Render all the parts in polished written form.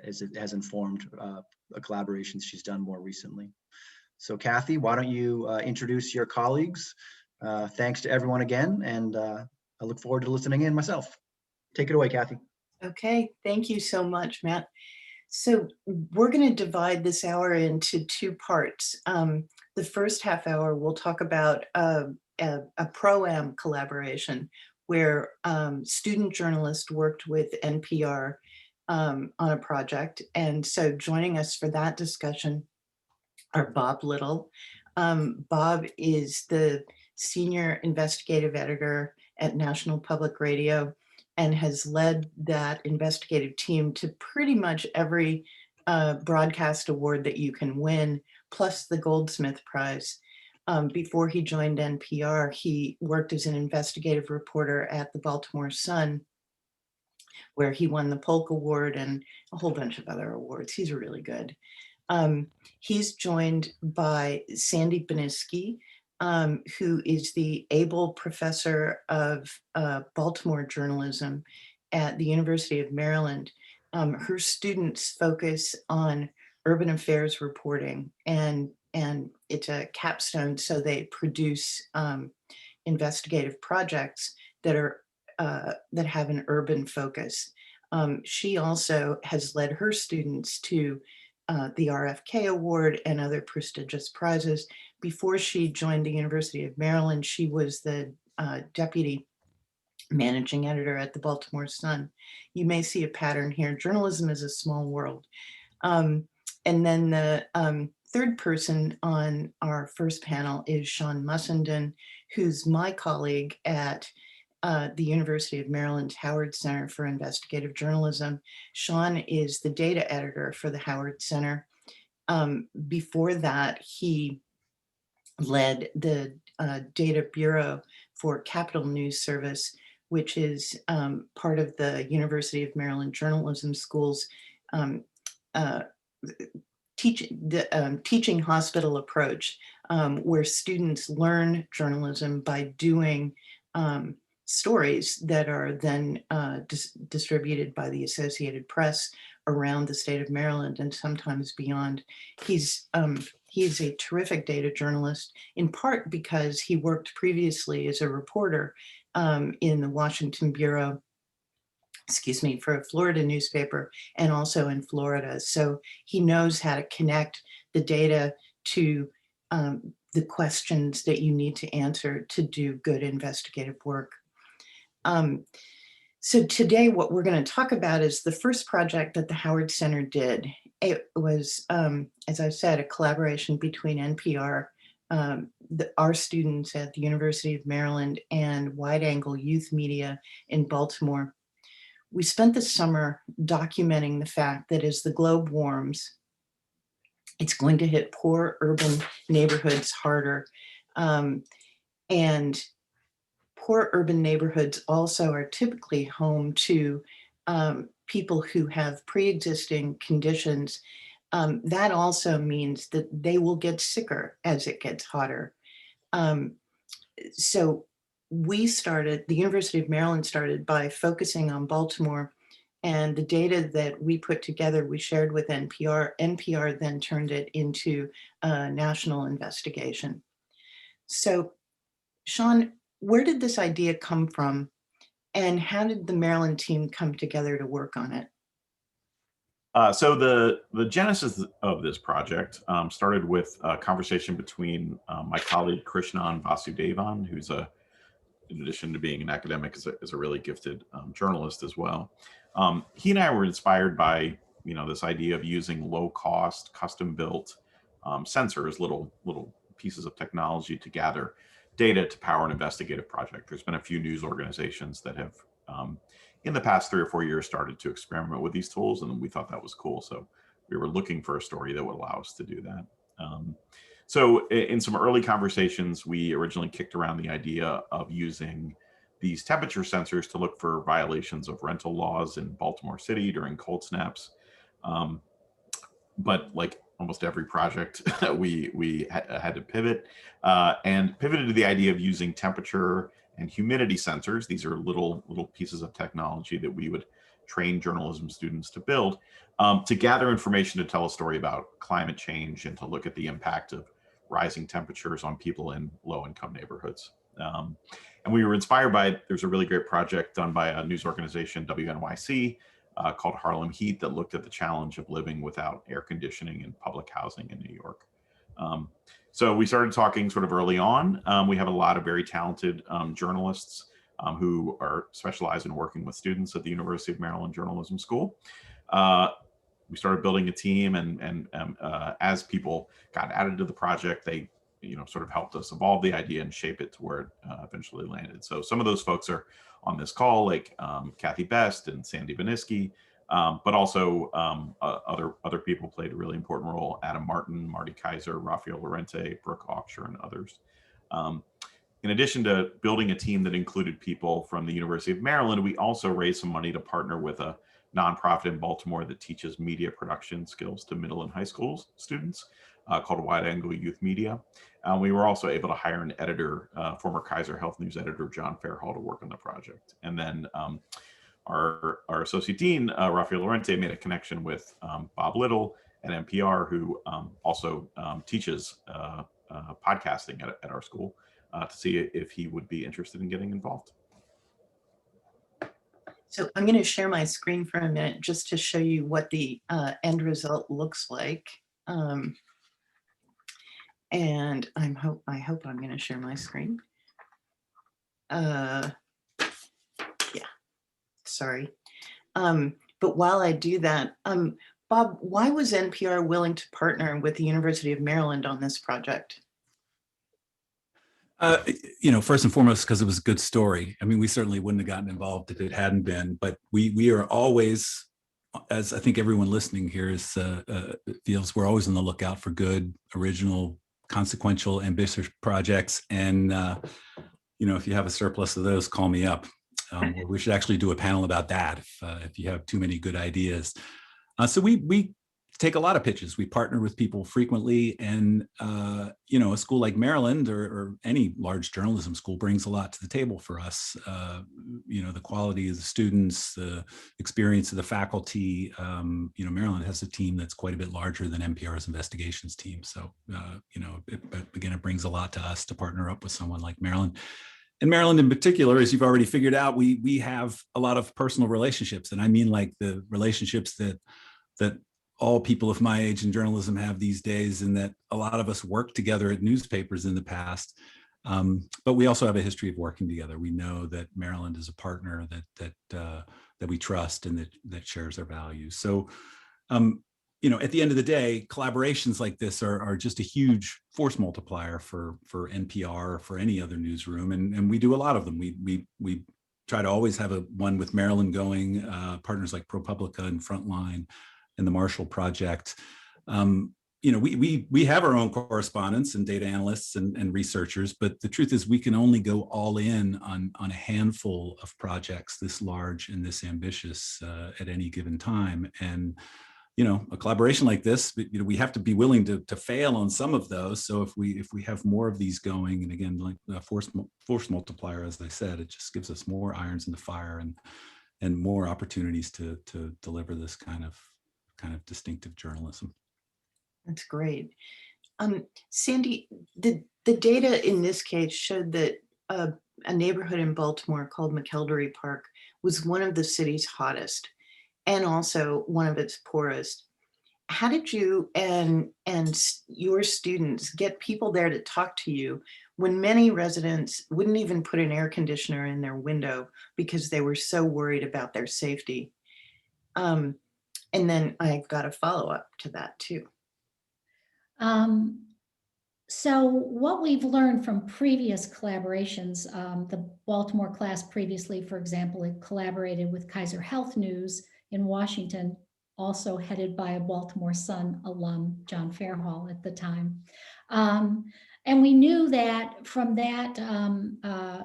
has informed a collaboration she's done more recently. So Kathy, why don't you introduce your colleagues? Thanks to everyone again, and I look forward to listening in myself. Take it away, Kathy. Okay, thank you so much, Matt. So we're going to divide this hour into two parts. The first half hour, we'll talk about a pro-am collaboration where student journalists worked with NPR on a project. And so joining us for that discussion are Bob Little. Bob is the senior investigative editor at National Public Radio and has led that investigative team to pretty much every broadcast award that you can win, plus the Goldsmith Prize. Before he joined NPR, he worked as an investigative reporter at the Baltimore Sun, where he won the Polk Award and a whole bunch of other awards. He's really good. He's joined by Sandy Banisky, who is the Abel Professor of Baltimore journalism at the University of Maryland. Her students focus on urban affairs reporting, and it's a capstone, so they produce investigative projects that are that have an urban focus. She also has led her students to the RFK Award and other prestigious prizes. Before she joined the University of Maryland, she was the deputy managing editor at the Baltimore Sun. You may see a pattern here. Journalism is a small world. And then the third person on our first panel is Sean Mussenden, who's my colleague at the University of Maryland's Howard Center for Investigative Journalism. Sean is the data editor for the Howard Center. Before that, he led the data bureau for Capital News Service, which is part of the University of Maryland Journalism School's teaching hospital approach, where students learn journalism by doing stories that are then distributed by the Associated Press around the state of Maryland and sometimes beyond. He's a terrific data journalist, in part because he worked previously as a reporter in the Washington Bureau, for a Florida newspaper, and also in Florida. So he knows how to connect the data to the questions that you need to answer to do good investigative work. So today what we're going to talk about is the first project that the Howard Center did. It was, as I said, a collaboration between NPR, our students at the University of Maryland, and Wide Angle Youth Media in Baltimore. We spent the summer documenting the fact that as the globe warms, it's going to hit poor urban neighborhoods harder. And poor urban neighborhoods also are typically home to people who have pre-existing conditions. That also means that they will get sicker as it gets hotter. So the University of Maryland started by focusing on Baltimore, and the data that we put together, we shared with NPR. NPR then turned it into a national investigation. So Sean, where did this idea come from, and how did the Maryland team come together to work on it? So the genesis of this project started with a conversation between my colleague Krishnan Vasudevan, who's in addition to being an academic, is a really gifted journalist as well. He and I were inspired by this idea of using low-cost, custom-built sensors, little pieces of technology to gather data to power an investigative project. There's been a few news organizations that have, in the past 3 or 4 years, started to experiment with these tools, and we thought that was cool. So we were looking for a story that would allow us to do that. So in some early conversations, we originally kicked around the idea of using these temperature sensors to look for violations of rental laws in Baltimore City during cold snaps. But like almost every project, we had to pivot and pivoted to the idea of using temperature and humidity sensors. These are little pieces of technology that we would train journalism students to build, to gather information to tell a story about climate change and to look at the impact of rising temperatures on people in low-income neighborhoods. And we were inspired by, there's a really great project done by a news organization, WNYC, called Harlem Heat, that looked at the challenge of living without air conditioning in public housing in New York. So we started talking sort of early on. We have a lot of very talented journalists who are specialized in working with students at the University of Maryland Journalism School. We started building a team, and as people got added to the project, they sort of helped us evolve the idea and shape it to where it eventually landed. So some of those folks are on this call, like Kathy Best and Sandy Banisky, but also other people played a really important role: Adam Martin, Marty Kaiser, Rafael Lorente, Brooke Hawksher, and others. In addition to building a team that included people from the University of Maryland, we also raised some money to partner with a nonprofit in Baltimore that teaches media production skills to middle and high school students, called Wide Angle Youth Media. We were also able to hire an editor, former Kaiser Health News editor, John Fairhall, to work on the project. And then our associate dean, Rafael Lorente, made a connection with Bob Little at NPR, who also teaches podcasting at our school, to see if he would be interested in getting involved. So I'm going to share my screen for a minute just to show you what the end result looks like. And I hope I'm going to share my screen. Yeah, sorry. But while I do that, Bob, why was NPR willing to partner with the University of Maryland on this project? First and foremost, because it was a good story. I mean, we certainly wouldn't have gotten involved if it hadn't been, but we are always, as I think everyone listening here feels, we're always on the lookout for good, original, consequential, ambitious projects. And, if you have a surplus of those, call me up. We should actually do a panel about that if you have too many good ideas. So we take a lot of pitches. We partner with people frequently, and a school like Maryland or any large journalism school brings a lot to the table for us. The quality of the students, the experience of the faculty. Maryland has a team that's quite a bit larger than NPR's investigations team. So it brings a lot to us to partner up with someone like Maryland. And Maryland in particular, as you've already figured out, we have a lot of personal relationships, and I mean like the relationships that all people of my age in journalism have these days, and that a lot of us worked together at newspapers in the past. But we also have a history of working together. We know that Maryland is a partner that we trust and that shares our values. So, at the end of the day, collaborations like this are just a huge force multiplier for NPR or for any other newsroom, and we do a lot of them. We try to always have one with Maryland going, partners like ProPublica and Frontline and the Marshall Project. We have our own correspondents and data analysts and researchers, but the truth is we can only go all in on a handful of projects this large and this ambitious at any given time. And a collaboration like this, we have to be willing to fail on some of those. So if we have more of these going, and again, like a force multiplier, as I said, it just gives us more irons in the fire and more opportunities to deliver this kind of distinctive journalism. That's great. Sandy, the data in this case showed that a neighborhood in Baltimore called McElderry Park was one of the city's hottest and also one of its poorest. How did you and your students get people there to talk to you when many residents wouldn't even put an air conditioner in their window because they were so worried about their safety? And then I've got a follow-up to that too. So what we've learned from previous collaborations, the Baltimore class previously, for example, had collaborated with Kaiser Health News in Washington, also headed by a Baltimore Sun alum, John Fairhall at the time. And we knew that from that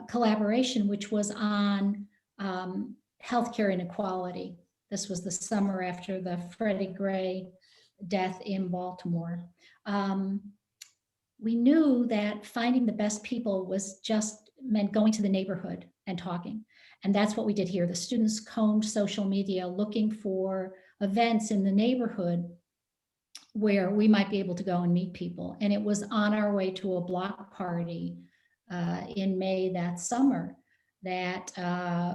collaboration, which was on healthcare inequality. This was the summer after the Freddie Gray death in Baltimore. We knew that finding the best people was just meant going to the neighborhood and talking. And that's what we did here. The students combed social media looking for events in the neighborhood where we might be able to go and meet people. And it was on our way to a block party in May that summer that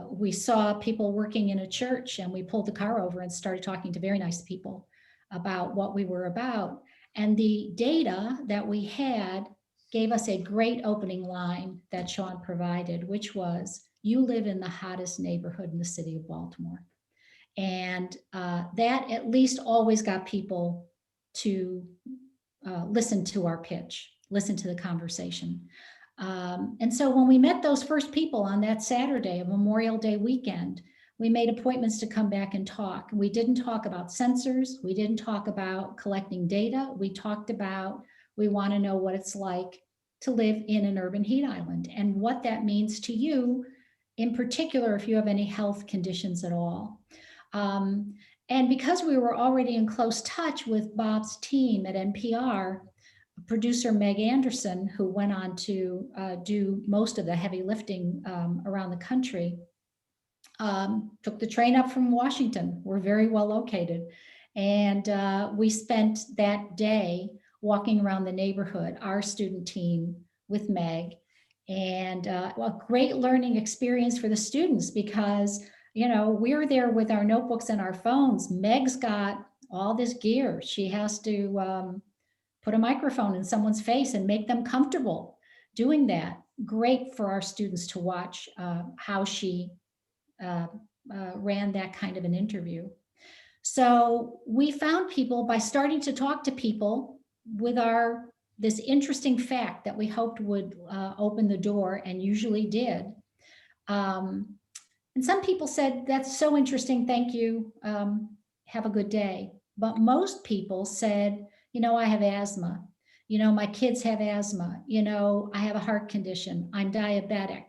we saw people working in a church, and we pulled the car over and started talking to very nice people about what we were about. And the data that we had gave us a great opening line that Sean provided, which was, you live in the hottest neighborhood in the city of Baltimore. And that at least always got people to listen to our pitch, listen to the conversation. And so when we met those first people on that Saturday, a Memorial Day weekend, we made appointments to come back and talk. We didn't talk about sensors. We didn't talk about collecting data. We talked about, we want to know what it's like to live in an urban heat island and what that means to you, in particular, if you have any health conditions at all. And because we were already in close touch with Bob's team at NPR, producer Meg Anderson, who went on to do most of the heavy lifting around the country, took the train up from Washington. We're very well located. And we spent that day walking around the neighborhood, our student team with Meg. And a great learning experience for the students because, you know, we're there with our notebooks and our phones. Meg's got all this gear. She has to put a microphone in someone's face and make them comfortable doing that. Great for our students to watch how she ran that kind of an interview. So we found people by starting to talk to people with this interesting fact that we hoped would open the door, and usually did. And some people said, that's so interesting, thank you, have a good day. But most people said, you know, I have asthma. You know, my kids have asthma. You know, I have a heart condition. I'm diabetic.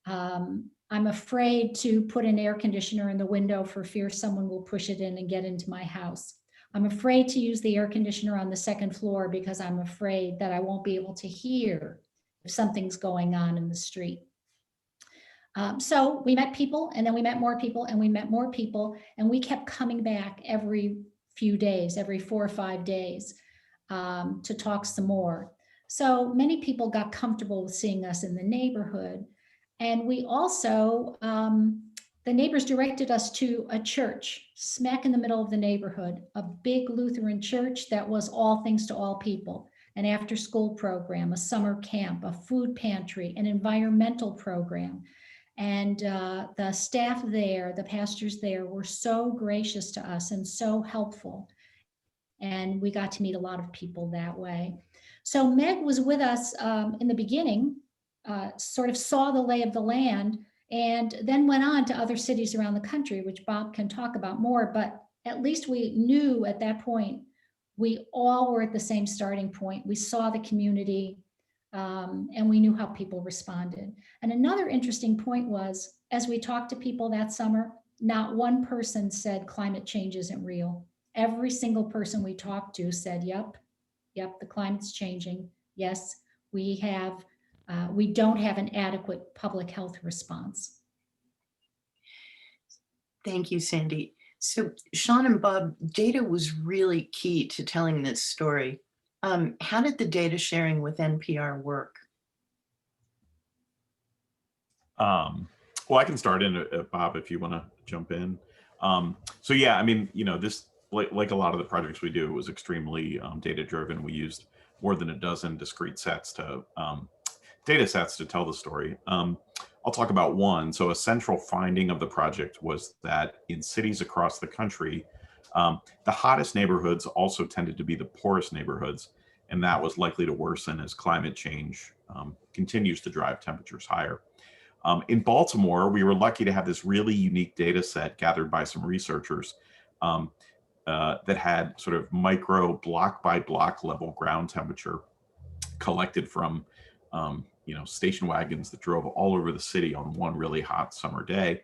I'm afraid to put an air conditioner in the window for fear someone will push it in and get into my house. I'm afraid to use the air conditioner on the second floor because I'm afraid that I won't be able to hear if something's going on in the street. So we met people, and then we met more people, and we met more people, and we kept coming back every few days, every 4 or 5 days, to talk some more. So many people got comfortable with seeing us in the neighborhood. And we also, the neighbors directed us to a church smack in the middle of the neighborhood, a big Lutheran church that was all things to all people, an after-school program, a summer camp, a food pantry, an environmental program. And the staff there, the pastors there, were so gracious to us and so helpful. And we got to meet a lot of people that way. So Meg was with us in the beginning, sort of saw the lay of the land, and then went on to other cities around the country, which Bob can talk about more. But at least we knew at that point, we all were at the same starting point. We saw the community. And we knew how people responded. And another interesting point was, as we talked to people that summer, not one person said climate change isn't real. Every single person we talked to said, yep, the climate's changing. Yes, we don't have an adequate public health response. Thank you, Sandy. So Sean and Bob, data was really key to telling this story. How did the data sharing with NPR work? Well, I can start in, Bob, if you want to jump in. So yeah, I mean, you know, this, like a lot of the projects we do, was extremely data driven. We used more than a dozen discrete sets to data sets to tell the story. I'll talk about one. So a central finding of the project was that in cities across the country, the hottest neighborhoods also tended to be the poorest neighborhoods, and that was likely to worsen as climate change continues to drive temperatures higher. In Baltimore, we were lucky to have this really unique data set gathered by some researchers that had sort of micro block by block level ground temperature collected from station wagons that drove all over the city on one really hot summer day.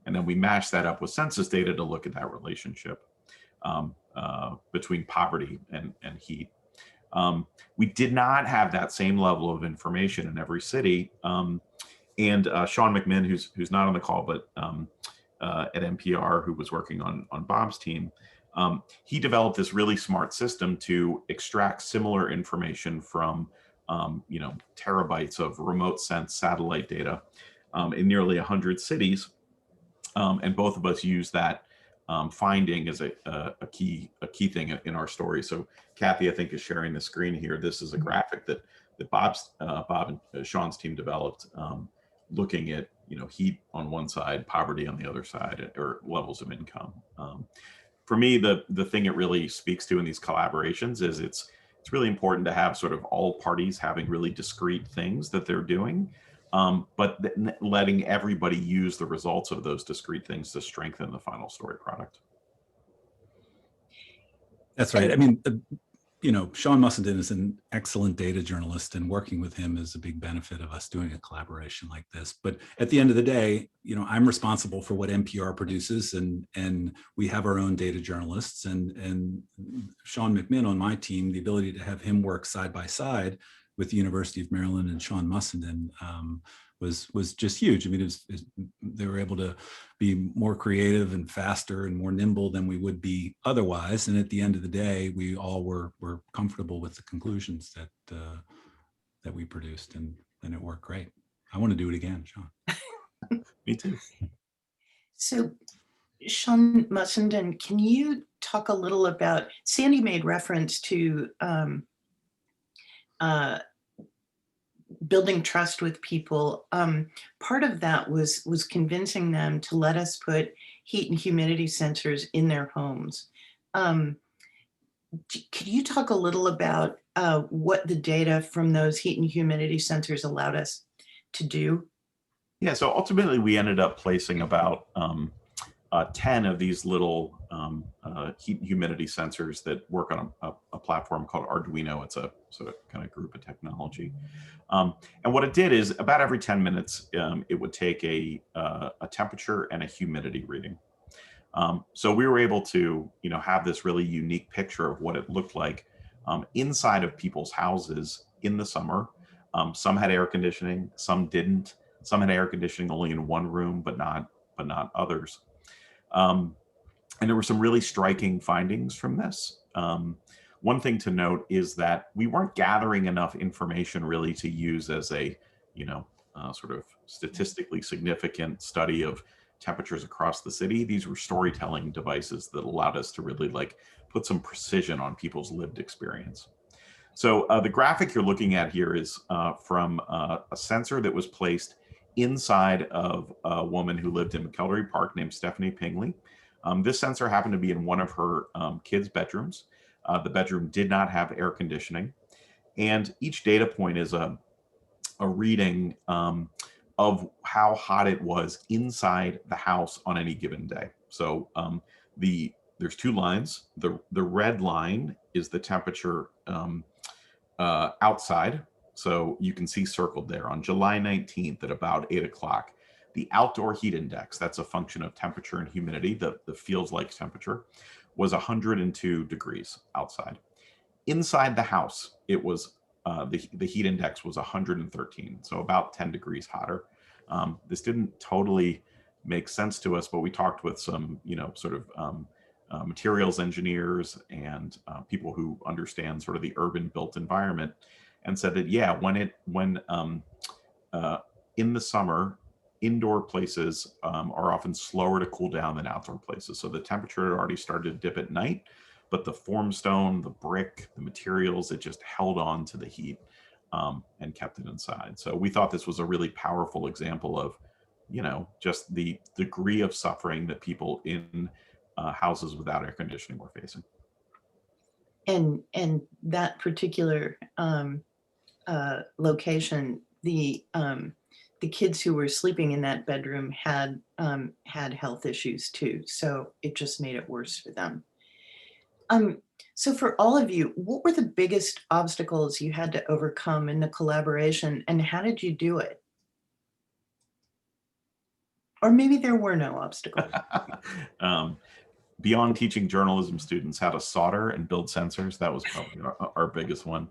And then we mashed that up with census data to look at that relationship between poverty and heat. We did not have that same level of information in every city. And Sean McMinn, who's not on the call, but at NPR, who was working on Bob's team, he developed this really smart system to extract similar information from terabytes of remote sense satellite data in nearly 100 cities. And both of us use that finding as a key thing in our story. So Kathy, I think, is sharing the screen here. This is a graphic that Bob and Sean's team developed, looking at heat on one side, poverty on the other side, or levels of income. For me, the thing it really speaks to in these collaborations is it's really important to have sort of all parties having really discrete things that they're doing, but letting everybody use the results of those discrete things to strengthen the final story product. That's right. I mean, Sean Mussenden is an excellent data journalist, and working with him is a big benefit of us doing a collaboration like this. But at the end of the day, I'm responsible for what NPR produces, and we have our own data journalists, and Sean McMinn on my team, the ability to have him work side by side with the University of Maryland and Sean Mussenden was just huge. I mean, they were able to be more creative and faster and more nimble than we would be otherwise. And at the end of the day, we all were comfortable with the conclusions that we produced, and it worked great. I want to do it again, Sean. Me too. So, Sean Mussenden, can you talk a little about, Sandy made reference to building trust with people. Part of that was convincing them to let us put heat and humidity sensors in their homes. Could you talk a little about what the data from those heat and humidity sensors allowed us to do? Yeah, so ultimately we ended up placing about 10 of these little heat and humidity sensors that work on a platform called Arduino. It's a sort of kind of group of technology. And what it did is about every 10 minutes, it would take a temperature and a humidity reading. So we were able to, have this really unique picture of what it looked like inside of people's houses in the summer. Some had air conditioning, some didn't. Some had air conditioning only in one room, but not others. And there were some really striking findings from this. One thing to note is that we weren't gathering enough information really to use as a, sort of statistically significant study of temperatures across the city. These were storytelling devices that allowed us to really put some precision on people's lived experience. So the graphic you're looking at here is from a sensor that was placed inside of a woman who lived in McElderry Park named Stephanie Pingley. This sensor happened to be in one of her kids' bedrooms. The bedroom did not have air conditioning. And each data point is a reading of how hot it was inside the house on any given day. So there's two lines. The red line is the temperature outside. So you can see circled there on July 19th at about 8 o'clock. The outdoor heat index, that's a function of temperature and humidity, the feels like temperature, was 102 degrees outside. Inside the house, it was the heat index was 113, so about 10 degrees hotter. This didn't totally make sense to us, but we talked with some, materials engineers and people who understand sort of the urban built environment, and said that, yeah, when in the summer, indoor places are often slower to cool down than outdoor places. So the temperature had already started to dip at night, but the form stone, the brick, the materials, it just held on to the heat and kept it inside. So we thought this was a really powerful example of, just the degree of suffering that people in houses without air conditioning were facing. And that particular location, the kids who were sleeping in that bedroom had health issues too, so it just made it worse for them. So for all of you, what were the biggest obstacles you had to overcome in the collaboration, and how did you do it? Or maybe there were no obstacles. Beyond teaching journalism students how to solder and build sensors, that was probably our biggest one.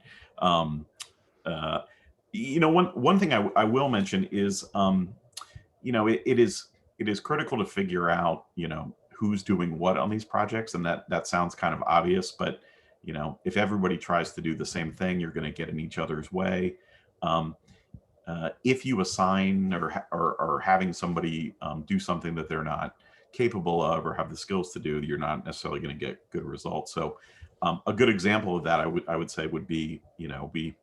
You know, one thing I will mention is, you know, it is critical to figure out, you know, who's doing what on these projects, and that sounds kind of obvious, but you know, if everybody tries to do the same thing, you're going to get in each other's way. If you assign or having somebody do something that they're not capable of or have the skills to do, you're not necessarily going to get good results. So a good example of that I would say would be, you know, we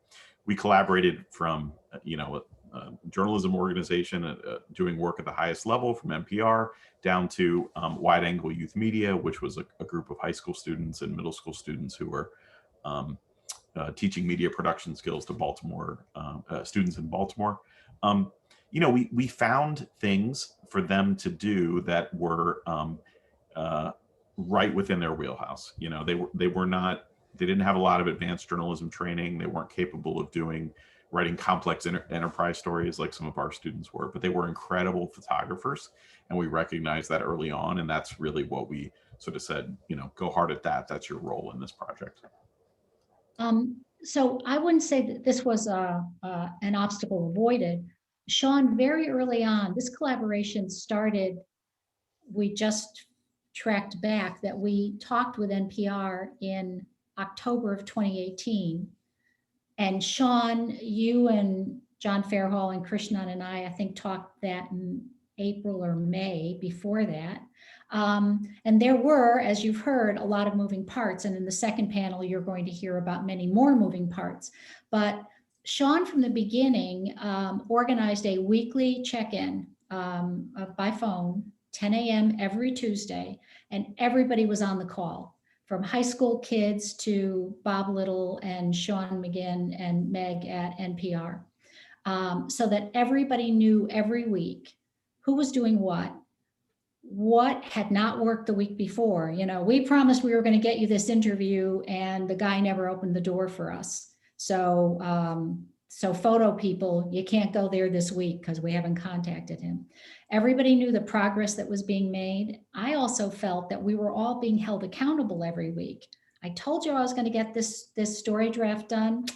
collaborated from, you know, a journalism organization doing work at the highest level from NPR down to Wide Angle Youth Media, which was a group of high school students and middle school students who were teaching media production skills to Baltimore students in Baltimore. You know, we found things for them to do that were right within their wheelhouse. You know, they didn't have a lot of advanced journalism training. They weren't capable of writing complex enterprise stories like some of our students were, but they were incredible photographers, and we recognized that early on, and that's really what we sort of said, you know, go hard at that. That's your role in this project. So I wouldn't say that this was an obstacle avoided. Sean, very early on, this collaboration started, we just tracked back that we talked with NPR in October of 2018. And Sean, you and John Fairhall and Krishnan and I think talked that in April or May before that. And there were, as you've heard, a lot of moving parts. And in the second panel, you're going to hear about many more moving parts. But Sean, from the beginning, organized a weekly check-in by phone, 10 a.m. every Tuesday, and everybody was on the call, from high school kids to Bob Little and Sean McGinn and Meg at NPR, so that everybody knew every week who was doing what had not worked the week before. You know, we promised we were going to get you this interview, and the guy never opened the door for us. So, so photo people, you can't go there this week because we haven't contacted him. Everybody knew the progress that was being made. I also felt that we were all being held accountable every week. I told you I was going to get this story draft done.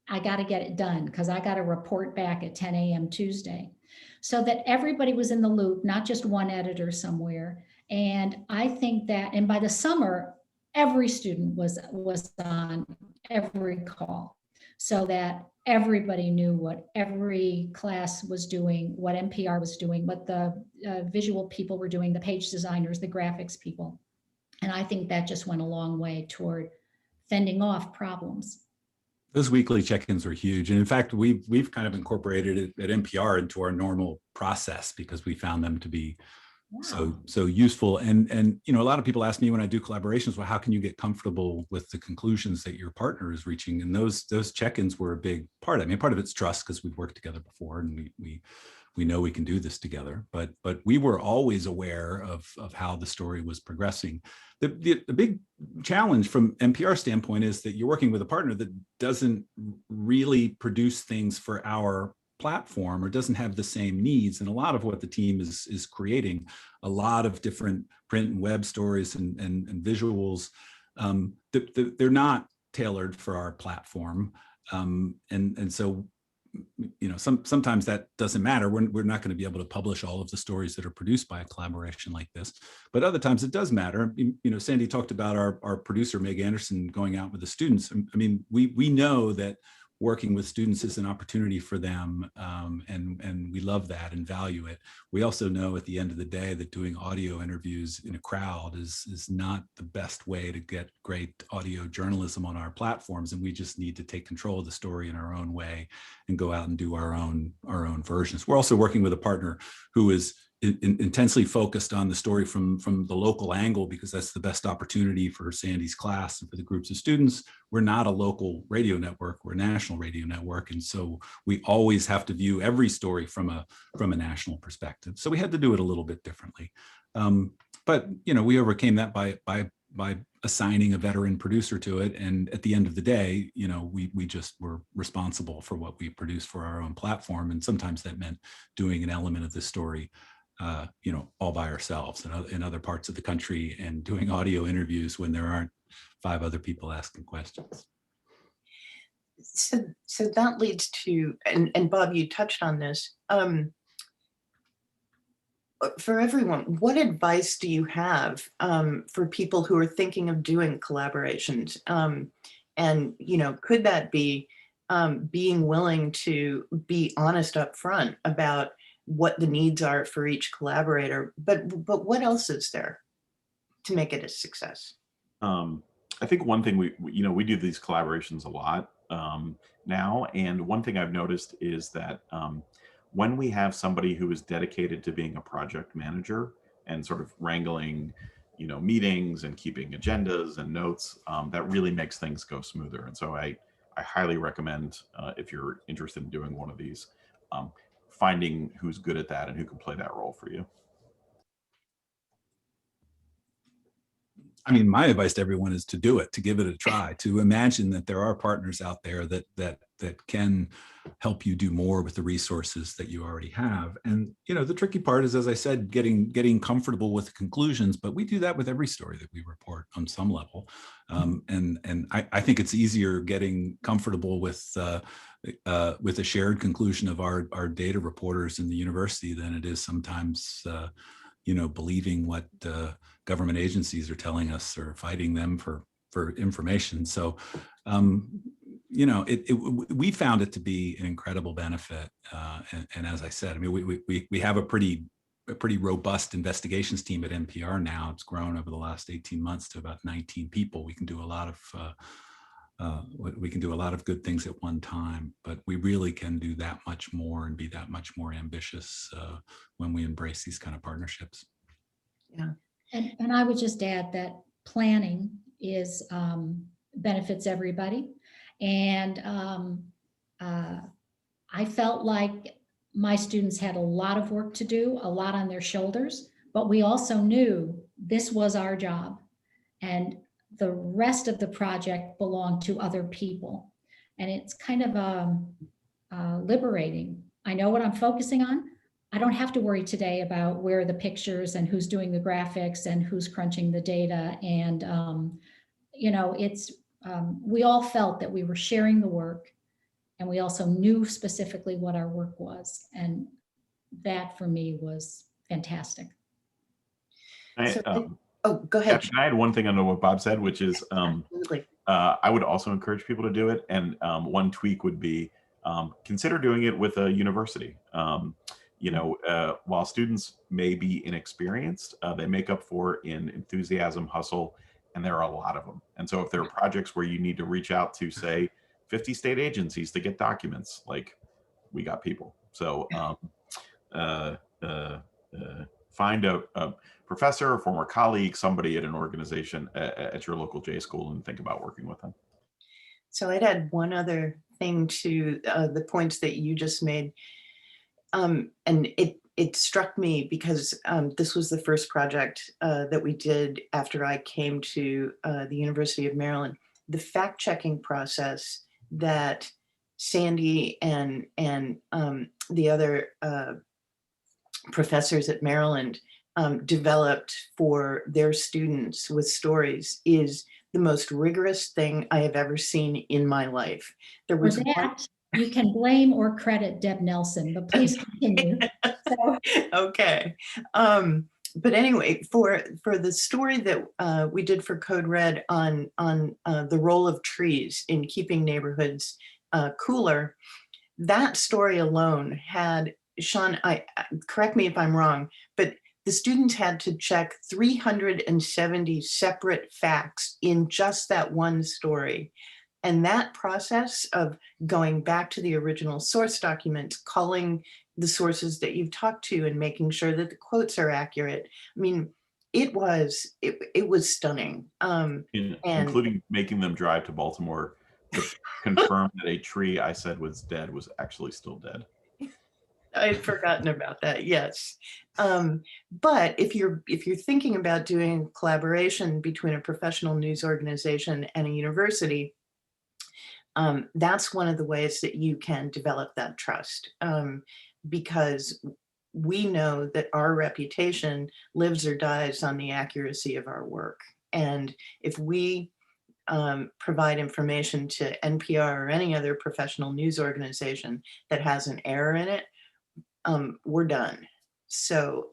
I got to get it done because I got to report back at 10 a.m. Tuesday, so that everybody was in the loop, not just one editor somewhere. And I think that, and by the summer, every student was on every call, so that everybody knew what every class was doing, what NPR was doing, what the visual people were doing, the page designers, the graphics people. And I think that just went a long way toward fending off problems. Those weekly check-ins are huge. And in fact, we've kind of incorporated it at NPR into our normal process because we found them to be so useful. And you know, a lot of people ask me when I do collaborations, well, how can you get comfortable with the conclusions that your partner is reaching? And those check-ins were a big part. I mean, part of it's trust because we've worked together before and we know we can do this together, but we were always aware of how the story was progressing. The big challenge from NPR standpoint is that you're working with a partner that doesn't really produce things for our platform or doesn't have the same needs. And a lot of what the team is creating, a lot of different print and web stories and visuals, they're not tailored for our platform. And so, you know, sometimes that doesn't matter. We're not going to be able to publish all of the stories that are produced by a collaboration like this, but other times it does matter. You know, Sandy talked about our producer, Meg Anderson, going out with the students. I mean, we know that working with students is an opportunity for them, and we love that and value it. We also know at the end of the day that doing audio interviews in a crowd is not the best way to get great audio journalism on our platforms, and we just need to take control of the story in our own way and go out and do our own versions. We're also working with a partner who is intensely focused on the story from the local angle because that's the best opportunity for Sandy's class and for the groups of students. We're not a local radio network, we're a national radio network. And so we always have to view every story from a national perspective. So we had to do it a little bit differently. But you know, we overcame that by assigning a veteran producer to it. And at the end of the day, you know, we just were responsible for what we produced for our own platform. And sometimes that meant doing an element of the story you know, all by ourselves in other parts of the country and doing audio interviews when there aren't 5 other people asking questions. So that leads to, and Bob, you touched on this. For everyone, what advice do you have for people who are thinking of doing collaborations? And, you know, could that be being willing to be honest up front about what the needs are for each collaborator? But what else is there to make it a success? I think one thing we do these collaborations a lot now, and one thing I've noticed is that when we have somebody who is dedicated to being a project manager and sort of wrangling, meetings and keeping agendas and notes, that really makes things go smoother. And so I highly recommend if you're interested in doing one of these, finding who's good at that and who can play that role for you. I mean, my advice to everyone is to do it, to give it a try, to imagine that there are partners out there that can help you do more with the resources that you already have. And, the tricky part is, as I said, getting comfortable with the conclusions, but we do that with every story that we report on some level. And I think it's easier getting comfortable with a shared conclusion of our data reporters in the university than it is sometimes, believing what government agencies are telling us or fighting them for information. So, we found it to be an incredible benefit. And as I said, I mean, we have a pretty robust investigations team at NPR now. It's grown over the last 18 months to about 19 people. We can do a lot of good things at one time, but we really can do that much more and be that much more ambitious when we embrace these kind of partnerships. Yeah. And I would just add that planning is benefits everybody. And I felt like my students had a lot of work to do, a lot on their shoulders, but we also knew this was our job and the rest of the project belonged to other people. And it's kind of liberating. I know what I'm focusing on. I don't have to worry today about where are the pictures and who's doing the graphics and who's crunching the data. And, we all felt that we were sharing the work and we also knew specifically what our work was. And that for me was fantastic. Go ahead. Can I add one thing on what Bob said, which is Absolutely. I would also encourage people to do it. And one tweak would be consider doing it with a university. While students may be inexperienced, they make up for in enthusiasm, hustle, and there are a lot of them. And so if there are projects where you need to reach out to, say, 50 state agencies to get documents, like, we got people. So find a professor, a former colleague, somebody at an organization at your local J school and think about working with them. So I'd add one other thing to the points that you just made. And it struck me because this was the first project that we did after I came to the University of Maryland. The fact-checking process that Sandy and the other professors at Maryland developed for their students with stories is the most rigorous thing I have ever seen in my life. There was you can blame or credit Deb Nelson, but please continue. Okay. But anyway, for the story that we did for Code Red on the role of trees in keeping neighborhoods cooler, that story alone had, Sean, correct me if I'm wrong, but the students had to check 370 separate facts in just that one story. And that process of going back to the original source documents, calling the sources that you've talked to and making sure that the quotes are accurate. I mean, it was stunning. Including making them drive to Baltimore to confirm that a tree I said was dead was actually still dead. I'd forgotten about that. Yes. But if you're thinking about doing collaboration between a professional news organization and a university, that's one of the ways that you can develop that trust, because we know that our reputation lives or dies on the accuracy of our work. And if we provide information to NPR or any other professional news organization that has an error in it, we're done. So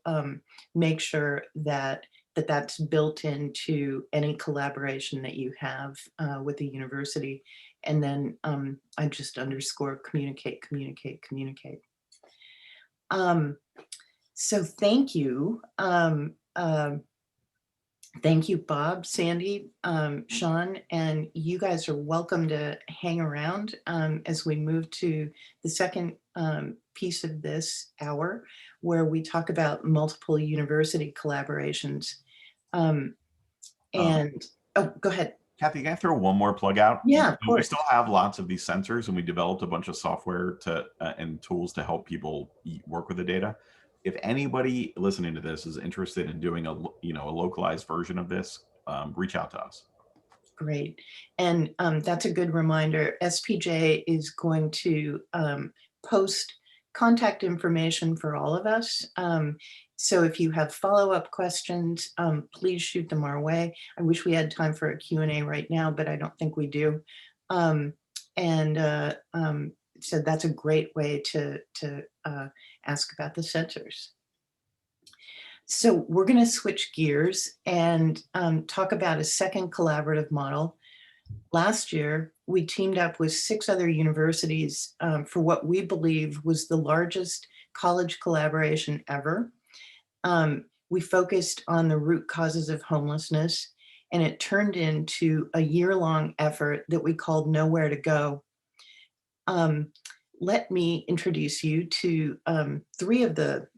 make sure that that's built into any collaboration that you have with the university. And then I just underscore communicate, communicate, communicate. So thank you. Thank you, Bob, Sandy, Sean, and you guys are welcome to hang around as we move to the second piece of this hour, where we talk about multiple university collaborations. Oh, go ahead. Kathy, can I throw one more plug out? Yeah, of course. We still have lots of these sensors, and we developed a bunch of software to and tools to help people work with the data. If anybody listening to this is interested in doing a localized version of this, reach out to us. Great. And that's a good reminder. SPJ is going to post contact information for all of us. So if you have follow-up questions, please shoot them our way. I wish we had time for a Q&A right now, but I don't think we do. So that's a great way to ask about the centers. So we're going to switch gears and talk about a second collaborative model. Last year, we teamed up with 6 other universities for what we believe was the largest college collaboration ever. We focused on the root causes of homelessness, and it turned into a year-long effort that we called Nowhere to Go. Let me introduce you to 3 of the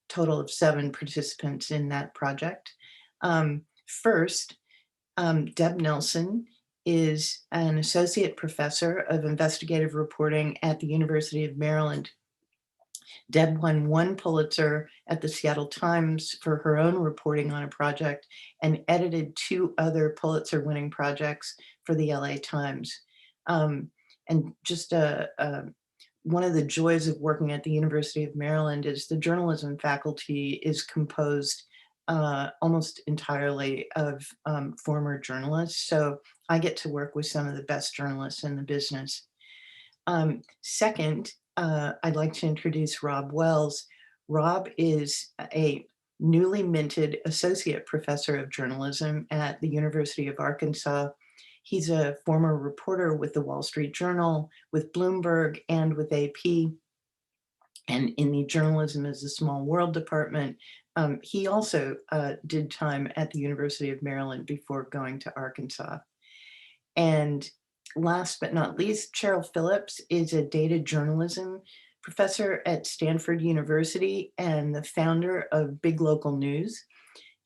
total of 7 participants in that project. First, Deb Nelson is an associate professor of investigative reporting at the University of Maryland. Deb won 1 Pulitzer at the Seattle Times for her own reporting on a project and edited 2 other Pulitzer-winning projects for the LA Times. And just one of the joys of working at the University of Maryland is the journalism faculty is composed almost entirely of former journalists. So I get to work with some of the best journalists in the business. Second, I'd like to introduce Rob Wells. Rob is a newly minted associate professor of journalism at the University of Arkansas. He's a former reporter with the Wall Street Journal, with Bloomberg, and with AP. And in the Journalism is a Small World department, he also did time at the University of Maryland before going to Arkansas. And last but not least, Cheryl Phillips is a data journalism professor at Stanford University and the founder of Big Local News.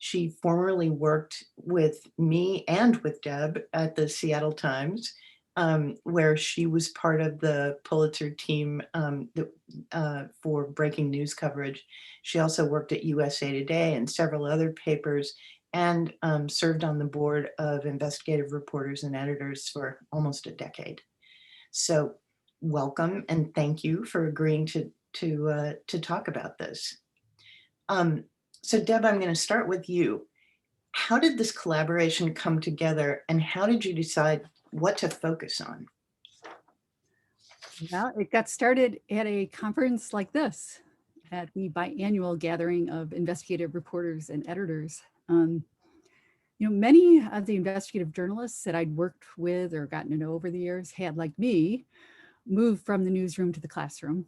She formerly worked with me and with Deb at the Seattle Times, where she was part of the Pulitzer team for breaking news coverage. She also worked at USA Today and several other papers, and served on the board of investigative reporters and editors for almost a decade. So welcome and thank you for agreeing to talk about this. So Deb, I'm going to start with you. How did this collaboration come together, and how did you decide what to focus on? Well, it got started at a conference like this, at the biannual gathering of investigative reporters and editors. Many of the investigative journalists that I'd worked with or gotten to know over the years had, like me, moved from the newsroom to the classroom.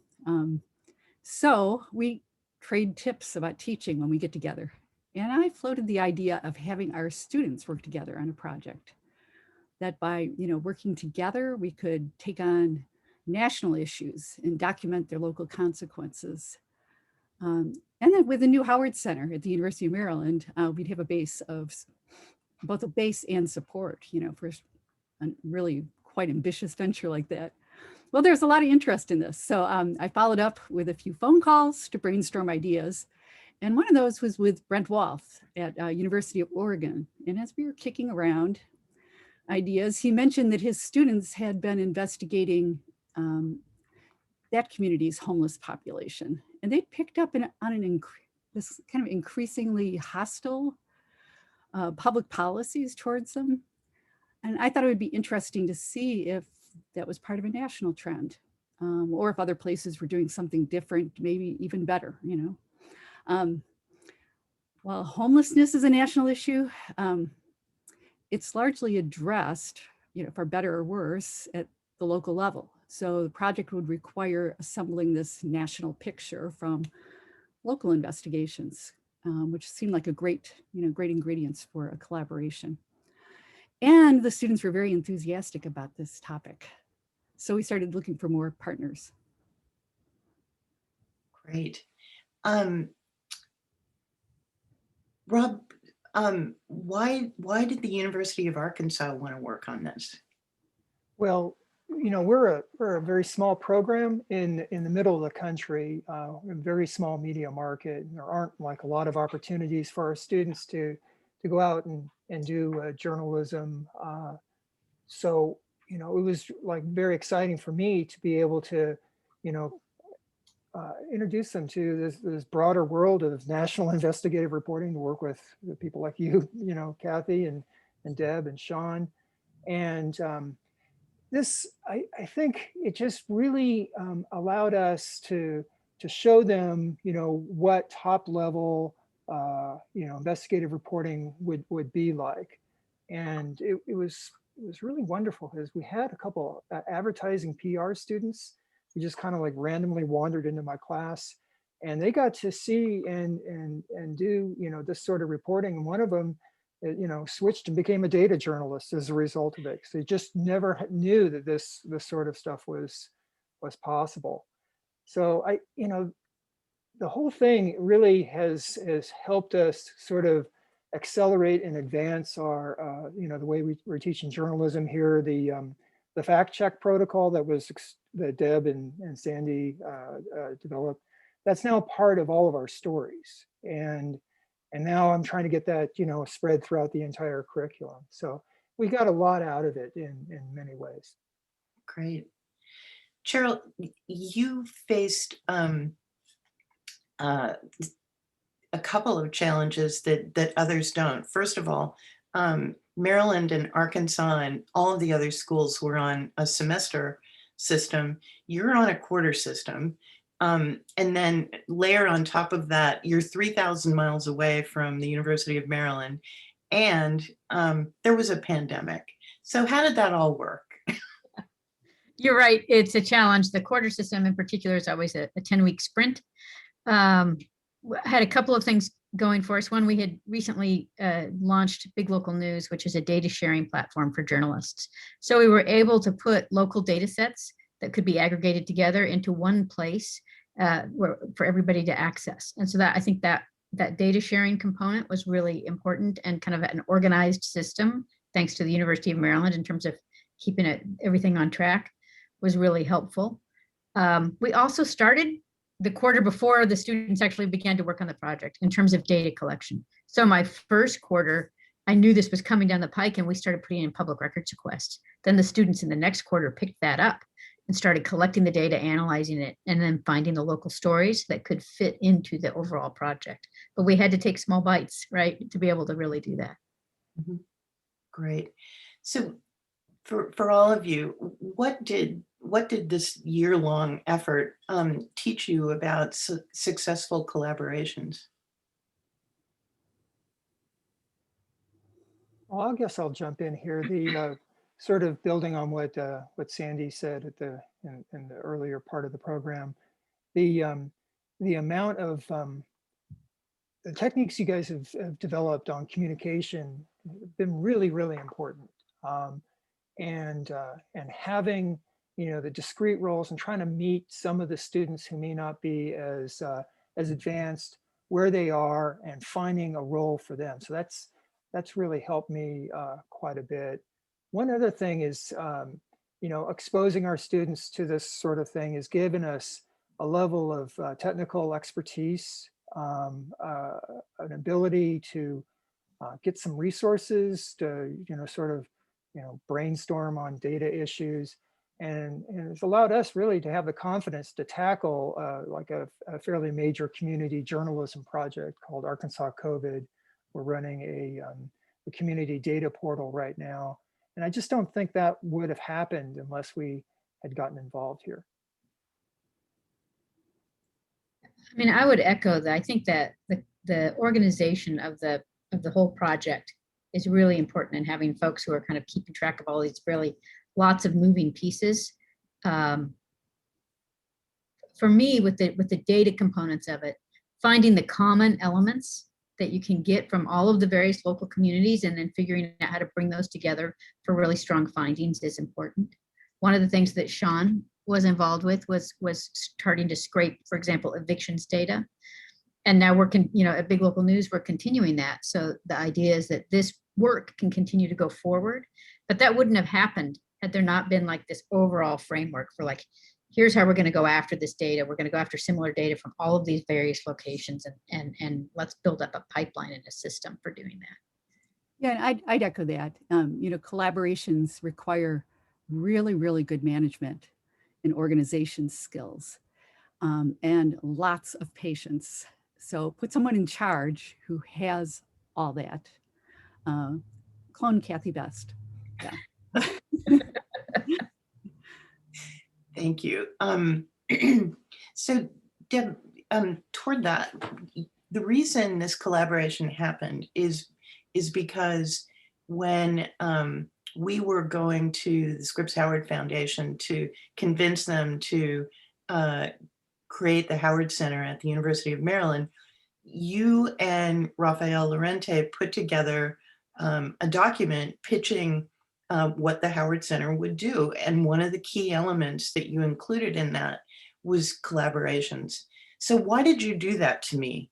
So we trade tips about teaching when we get together. And I floated the idea of having our students work together on a project. That by working together, we could take on national issues and document their local consequences. And then with the new Howard Center at the University of Maryland, we'd have a base of both a base and support, for a really quite ambitious venture like that. Well, there's a lot of interest in this. So I followed up with a few phone calls to brainstorm ideas. And one of those was with Brent Walth at University of Oregon. And as we were kicking around ideas, he mentioned that his students had been investigating that community's homeless population. And they picked up on this kind of increasingly hostile public policies towards them. And I thought it would be interesting to see if that was part of a national trend, or if other places were doing something different, maybe even better, you know. While homelessness is a national issue, it's largely addressed, you know, for better or worse, at the local level. So the project would require assembling this national picture from local investigations, which seemed like a great, you know, great ingredients for a collaboration. And the students were very enthusiastic about this topic. So we started looking for more partners. Great. Rob, why did the University of Arkansas want to work on this? Well, you know, we're a very small program in the middle of the country, a very small media market. There aren't like a lot of opportunities for our students to go out and do journalism. So, you know, it was like very exciting for me to be able to, you know, introduce them to this broader world of national investigative reporting, to work with people like you know, Kathy and Deb and Sean. And this, I think it just really allowed us to show them, you know, what top level, you know, investigative reporting would be like. And it was really wonderful because we had a couple advertising PR students who just kind of like randomly wandered into my class, and they got to see and do, you know, this sort of reporting. And one of them, you know, switched and became a data journalist as a result of it. So they just never knew that this sort of stuff was possible. So you know, the whole thing really has helped us sort of accelerate and advance our, you know, the way we're teaching journalism here. The fact check protocol that Deb and Sandy developed, that's now part of all of our stories. And now I'm trying to get that, you know, spread throughout the entire curriculum. So we got a lot out of it in many ways. Great. Cheryl, you faced a couple of challenges that others don't. First of all, Maryland and Arkansas and all of the other schools were on a semester system. You're on a quarter system. And then layer on top of that, you're 3,000 miles away from the University of Maryland, and there was a pandemic. So how did that all work? You're right. It's a challenge. The quarter system in particular is always a 10-week sprint. Had a couple of things going for us. One, we had recently launched Big Local News, which is a data sharing platform for journalists. So we were able to put local data sets that could be aggregated together into one place for everybody to access. And so that, I think that data sharing component was really important, and kind of an organized system, thanks to the University of Maryland, in terms of keeping everything on track, was really helpful. We also started the quarter before the students actually began to work on the project in terms of data collection. So my first quarter, I knew this was coming down the pike, and we started putting in public records requests. Then the students in the next quarter picked that up and started collecting the data, analyzing it, and then finding the local stories that could fit into the overall project. But we had to take small bites, right, to be able to really do that. Mm-hmm. Great. So for all of you, what did this year-long effort teach you about successful collaborations? Well, I guess I'll jump in here. The sort of building on what Sandy said at in the earlier part of the program, the amount of the techniques you guys have developed on communication have been really, really important. And having, you know, the discrete roles and trying to meet some of the students who may not be as advanced where they are, and finding a role for them. So that's really helped me quite a bit. One other thing is, you know, exposing our students to this sort of thing has given us a level of technical expertise, an ability to get some resources to, you know, sort of, you know, brainstorm on data issues. And it's allowed us really to have the confidence to tackle like a fairly major community journalism project called Arkansas COVID. We're running a community data portal right now. And I just don't think that would have happened unless we had gotten involved here. I mean, I would echo that. I think that the organization of the whole project is really important, and having folks who are kind of keeping track of all these really lots of moving pieces. For me, with the data components of it, finding the common elements that you can get from all of the various local communities and then figuring out how to bring those together for really strong findings is important. One of the things that Sean was involved with was starting to scrape, for example, evictions data. And now we're, at Big Local News, we're continuing that. So the idea is that this work can continue to go forward, but that wouldn't have happened had there not been like this overall framework for like, here's how we're going to go after this data. We're going to go after similar data from all of these various locations, and let's build up a pipeline and a system for doing that. Yeah, and I'd echo that. Collaborations require really, really good management and organization skills, and lots of patience. So put someone in charge who has all that. Clone Kathy Best. Yeah. Thank you. So Deb, toward that, the reason this collaboration happened is because when we were going to the Scripps Howard Foundation to convince them to create the Howard Center at the University of Maryland, you and Rafael Lorente put together a document pitching what the Howard Center would do. And one of the key elements that you included in that was collaborations. So why did you do that to me?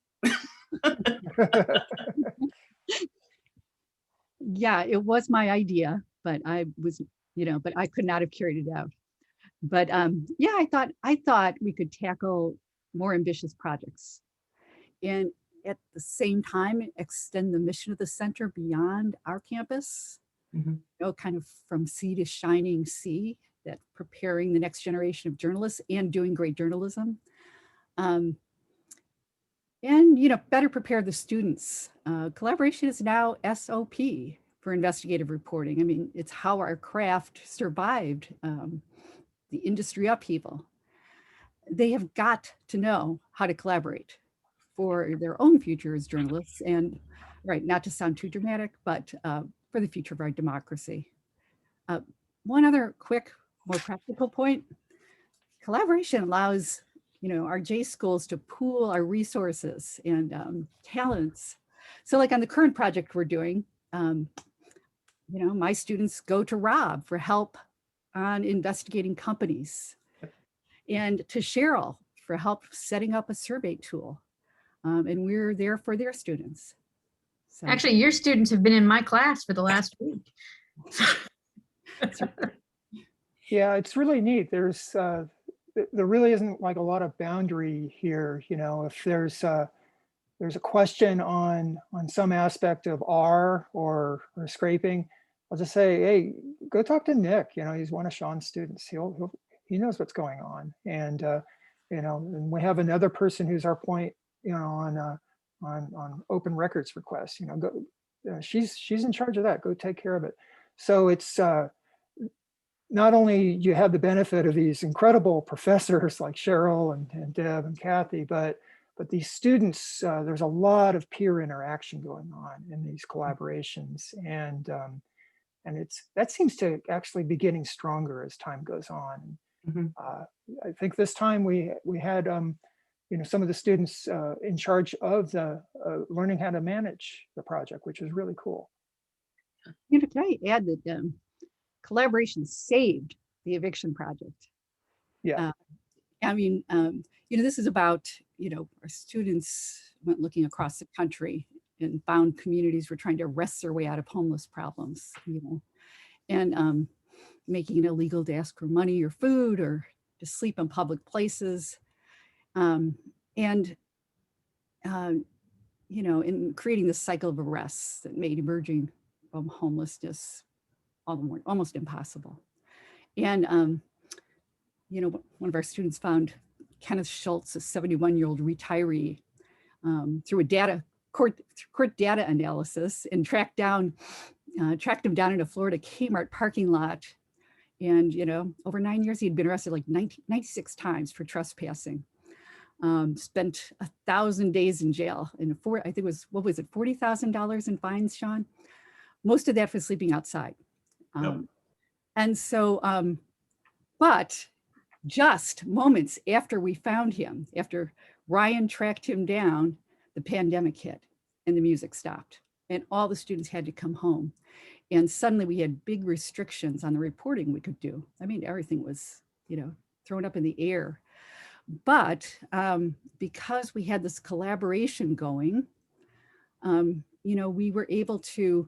Yeah, it was my idea, but I was, but I could not have carried it out. But yeah, I thought we could tackle more ambitious projects and at the same time extend the mission of the center beyond our campus. Mm-hmm. Kind of from sea to shining sea, that preparing the next generation of journalists and doing great journalism. And better prepare the students. Collaboration is now SOP for investigative reporting. I mean, it's how our craft survived the industry upheaval. They have got to know how to collaborate for their own future as journalists, and right, not to sound too dramatic, but for the future of our democracy. One other quick, more practical point: collaboration allows our J schools to pool our resources and talents. So like on the current project we're doing, my students go to Rob for help on investigating companies, and to Cheryl for help setting up a survey tool. And we're there for their students. So. Actually, your students have been in my class for the last week. Yeah, it's really neat. There really isn't like a lot of boundary here. If there's a question on some aspect of R or scraping, I'll just say, hey, go talk to Nick. He's one of Sean's students. He knows what's going on. And and we have another person who's our point, on open records requests. She's in charge of that. Go take care of it. So it's not only you have the benefit of these incredible professors like Cheryl and Deb and Kathy, but these students, there's a lot of peer interaction going on in these collaborations, and that seems to actually be getting stronger as time goes on. Mm-hmm. I think this time we had some of the students in charge of the learning how to manage the project, which is really cool. Can I add that collaboration saved the eviction project? Yeah. This is about, our students went looking across the country and found communities were trying to wrest their way out of homeless problems, and making it illegal to ask for money or food or to sleep in public places. In creating this cycle of arrests that made emerging from homelessness almost impossible. And, one of our students found Kenneth Schultz, a 71-year-old retiree, through a court data analysis, and tracked down tracked him down in a Florida Kmart parking lot. And, you know, over 9 years, he'd been arrested like 96 times for trespassing. Spent 1,000 days in jail and I think it was, what was it, $40,000 in fines, Sean? Most of that for sleeping outside. Yep. And so, but just moments after we found him, after Ryan tracked him down, the pandemic hit and the music stopped and all the students had to come home. And suddenly we had big restrictions on the reporting we could do. I mean, everything was, you know, thrown up in the air. But because we had this collaboration going, you know, we were able to,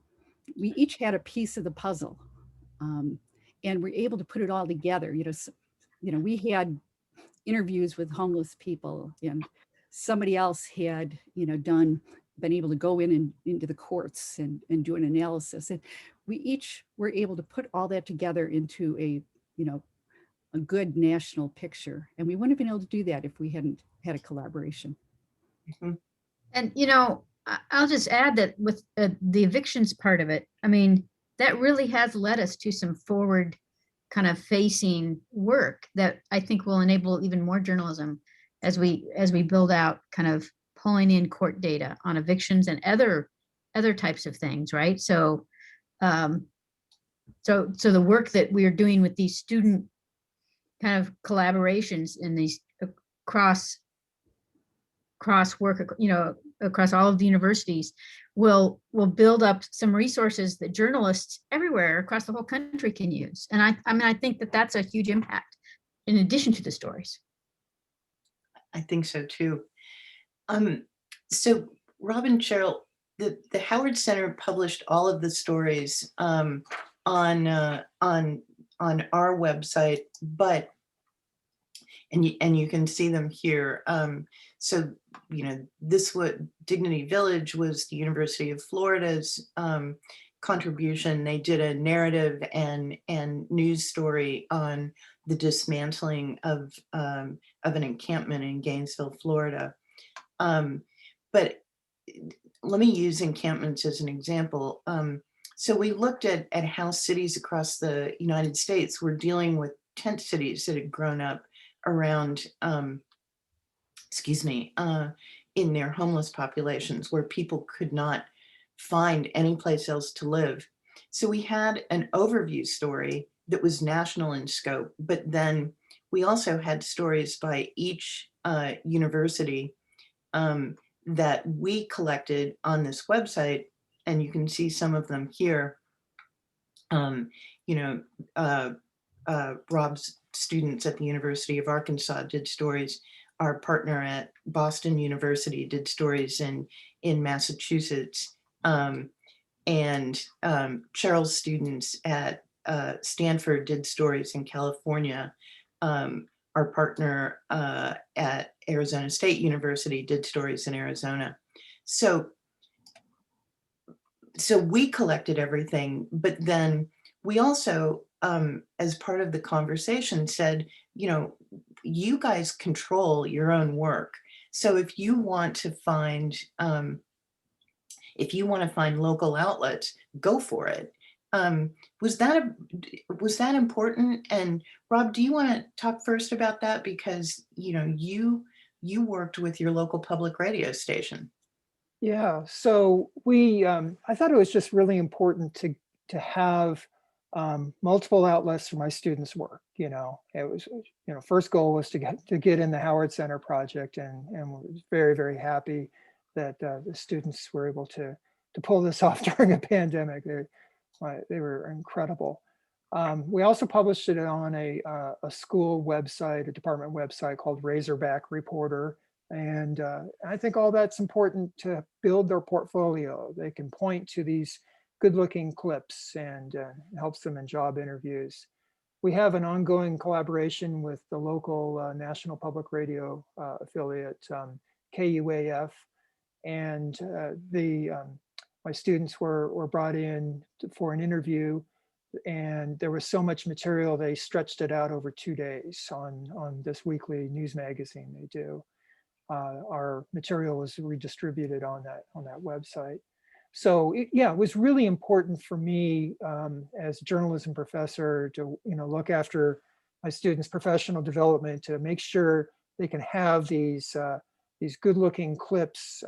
we each had a piece of the puzzle, and we're able to put it all together. You know, we had interviews with homeless people, and somebody else had, you know, been able to go in and into the courts and do an analysis. And we each were able to put all that together into a, you know, a good national picture. And we wouldn't have been able to do that if we hadn't had a collaboration. Mhm. And, you know, I'll just add that with the evictions part of it, I mean, that really has led us to some forward kind of facing work that I think will enable even more journalism as we build out kind of pulling in court data on evictions and other types of things, right? So, so the work that we are doing with these student kind of collaborations in these cross work, you know, across all of the universities will build up some resources that journalists everywhere across the whole country can use. And I mean, I think that that's a huge impact in addition to the stories. I think so too. So Robin, Cheryl, the Howard Center published all of the stories on our website, but and you can see them here. So, you know, Dignity Village was the University of Florida's contribution. They did a narrative and news story on the dismantling of an encampment in Gainesville, Florida. But let me use encampments as an example. So we looked at how cities across the United States were dealing with tent cities that had grown up around, in their homeless populations where people could not find any place else to live. So we had an overview story that was national in scope, but then we also had stories by each university that we collected on this website, and you can see some of them here. You know, Rob's students at the University of Arkansas did stories. Our partner at Boston University did stories in Massachusetts. And Cheryl's students at Stanford did stories in California. Our partner at Arizona State University did stories in Arizona. So we collected everything, but then we also, as part of the conversation, said, you know, you guys control your own work. So if you want to find local outlets, go for it. Was that important? And Rob, do you want to talk first about that? Because, you know, you worked with your local public radio station. Yeah, so I thought it was just really important to have multiple outlets for my students' work. You know, it was, you know, first goal was to get in the Howard Center project, and was very, very happy that the students were able to pull this off during a pandemic. They were incredible. We also published it on a school website, a department website called Razorback Reporter. And I think all that's important to build their portfolio. They can point to these good looking clips, and helps them in job interviews. We have an ongoing collaboration with the local National Public Radio affiliate, KUAF. And my students were brought in for an interview, and there was so much material, they stretched it out over 2 days on this weekly news magazine they do. Our material was redistributed on that website. So yeah, it was really important for me as a journalism professor to look after my students' professional development, to make sure they can have these good-looking clips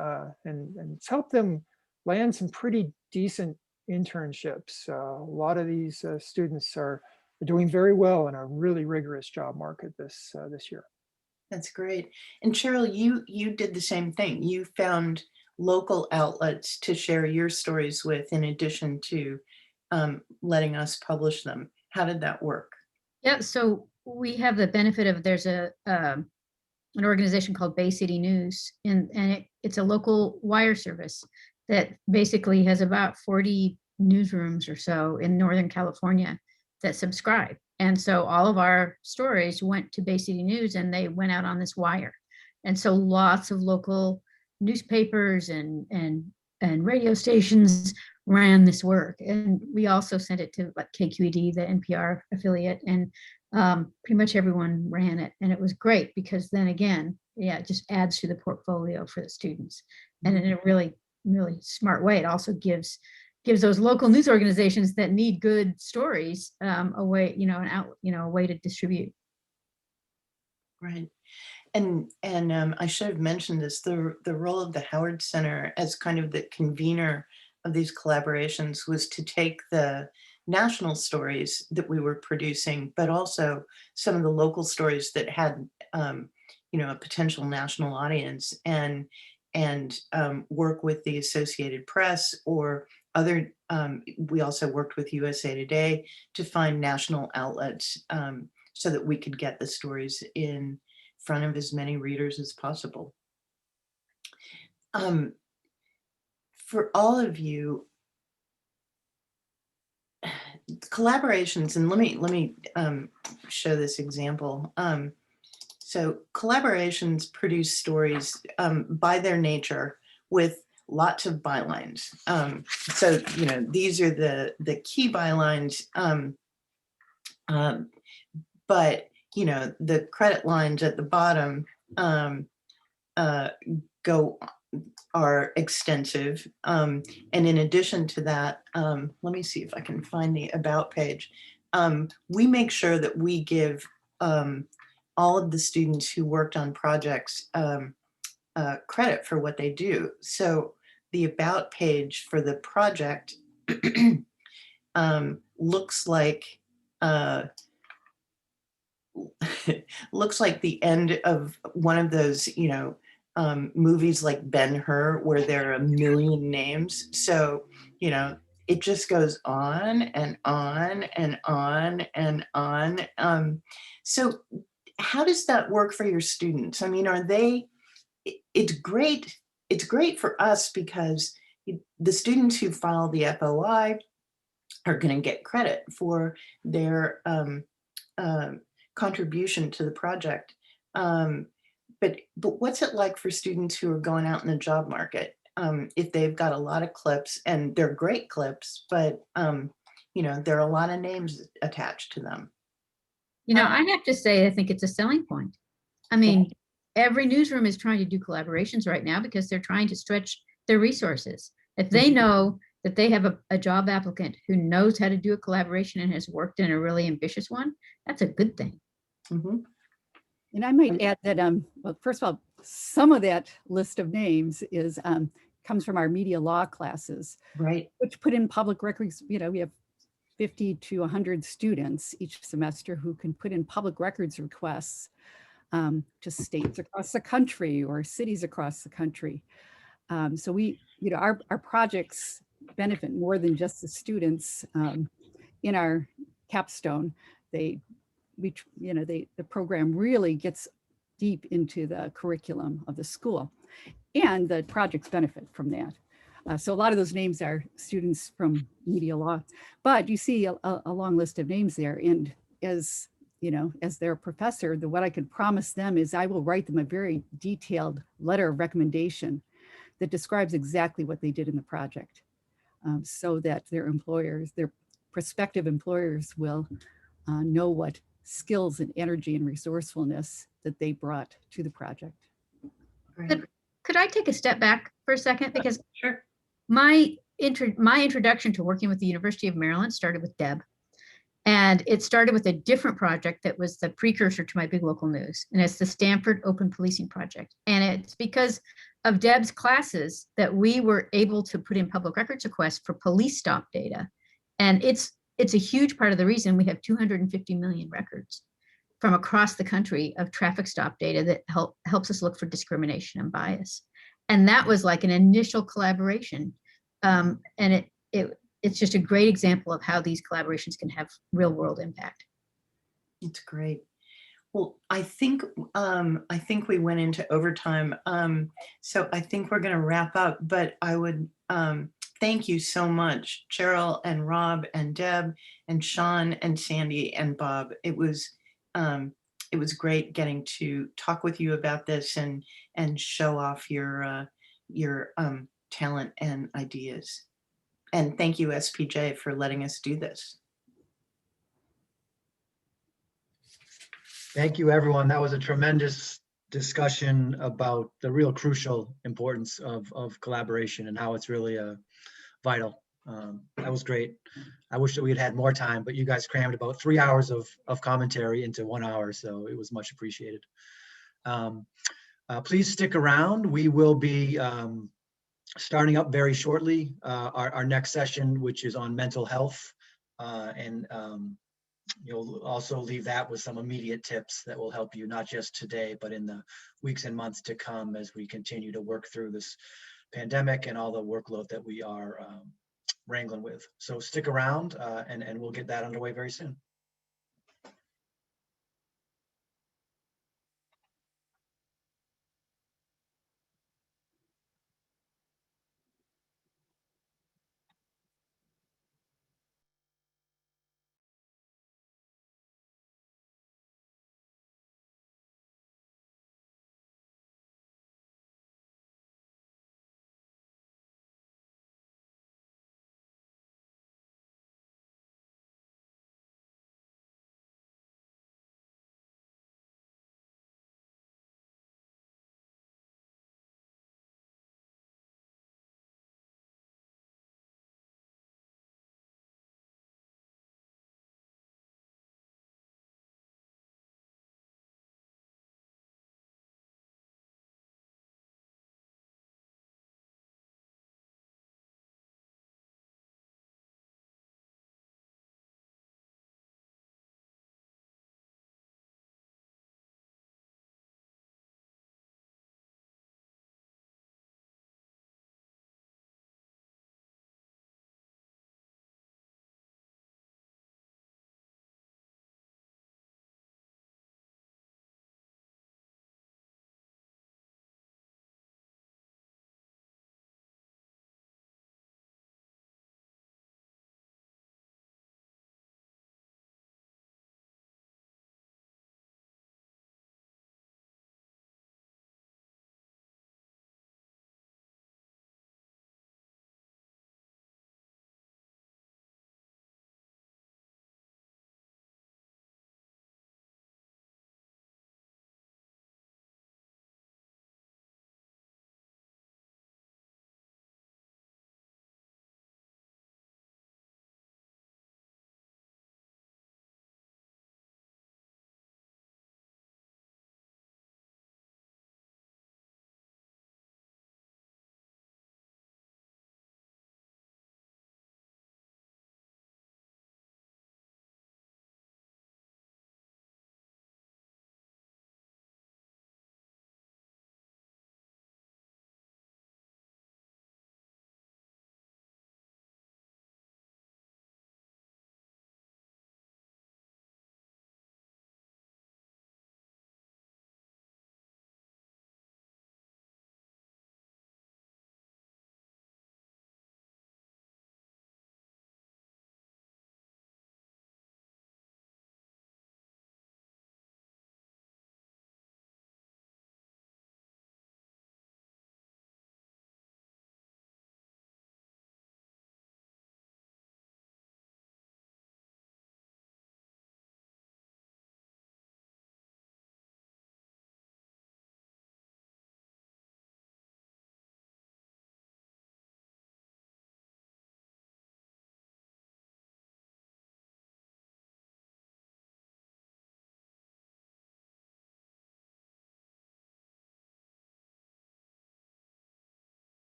and help them land some pretty decent internships. A lot of these students are doing very well in a really rigorous job market this year. That's great. And Cheryl, you did the same thing. You found local outlets to share your stories with, in addition to letting us publish them. How did that work? Yeah, so we have the benefit of, there's an organization called Bay City News, and it's a local wire service that basically has about 40 newsrooms or so in Northern California that subscribe. And so all of our stories went to Bay City News, and they went out on this wire. And so lots of local newspapers and radio stations ran this work. And we also sent it to like KQED, the NPR affiliate, and pretty much everyone ran it. And it was great because then again, yeah, it just adds to the portfolio for the students. And in a really, really smart way, it also gives those local news organizations that need good stories a way, a way to distribute. Right. And I should have mentioned this, the role of the Howard Center as kind of the convener of these collaborations was to take the national stories that we were producing, but also some of the local stories that had, a potential national audience, and work with the Associated Press or other, we also worked with USA Today to find national outlets so that we could get the stories in front of as many readers as possible. For all of you, collaborations, and let me show this example. So collaborations produce stories by their nature with lots of bylines. So these are the key bylines, but the credit lines at the bottom are extensive. And in addition to that, let me see if I can find the about page. We make sure that we give all of the students who worked on projects credit for what they do. So the about page for the project looks like looks like the end of one of those, movies like Ben-Hur, where there are a million names. So, it just goes on and on and on and on. So how does that work for your students? I mean, it's great. It's great for us because the students who file the FOI are going to get credit for their contribution to the project. But what's it like for students who are going out in the job market? If they've got a lot of clips, and they're great clips, but there are a lot of names attached to them. I have to say, I think it's a selling point. I mean, every newsroom is trying to do collaborations right now because they're trying to stretch their resources. If they know that they have a job applicant who knows how to do a collaboration and has worked in a really ambitious one, that's a good thing. Mm-hmm. And I might add that, well, first of all, some of that list of names is comes from our media law classes, right? Which put in public records. We have 50 to 100 students each semester who can put in public records requests to states across the country or cities across the country. So we, our projects benefit more than just the students in our capstone. The program really gets deep into the curriculum of the school, and the projects benefit from that. So a lot of those names are students from media law, but you see a long list of names there. And as their professor, what I can promise them is I will write them a very detailed letter of recommendation that describes exactly what they did in the project, so that their prospective employers will know what skills and energy and resourcefulness that they brought to the project. Right. Could I take a step back for a second? Because sure. my my introduction to working with the University of Maryland started with Deb. And it started with a different project that was the precursor to my big local news. And it's the Stanford Open Policing Project. And it's because of Deb's classes that we were able to put in public records requests for police stop data. And it's a huge part of the reason we have 250 million records from across the country of traffic stop data that helps us look for discrimination and bias. And that was like an initial collaboration. And it's just a great example of how these collaborations can have real world impact. It's great. Well, I think we went into overtime. So I think we're going to wrap up, but I would thank you so much, Cheryl and Rob and Deb and Sean and Sandy and Bob. It was great getting to talk with you about this and show off your talent and ideas. And thank you, SPJ, for letting us do this. Thank you, everyone. That was a tremendous discussion about the real crucial importance of collaboration and how it's really vital. That was great. I wish that we had had more time, but you guys crammed about 3 hours of commentary into 1 hour, so it was much appreciated. Please stick around. We will be starting up very shortly our next session, which is on mental health, and you'll also leave that with some immediate tips that will help you not just today, but in the weeks and months to come as we continue to work through this pandemic and all the workload that we are wrangling with. So stick around and we'll get that underway very soon.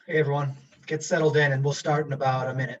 Hey, everyone, get settled in and we'll start in about a minute.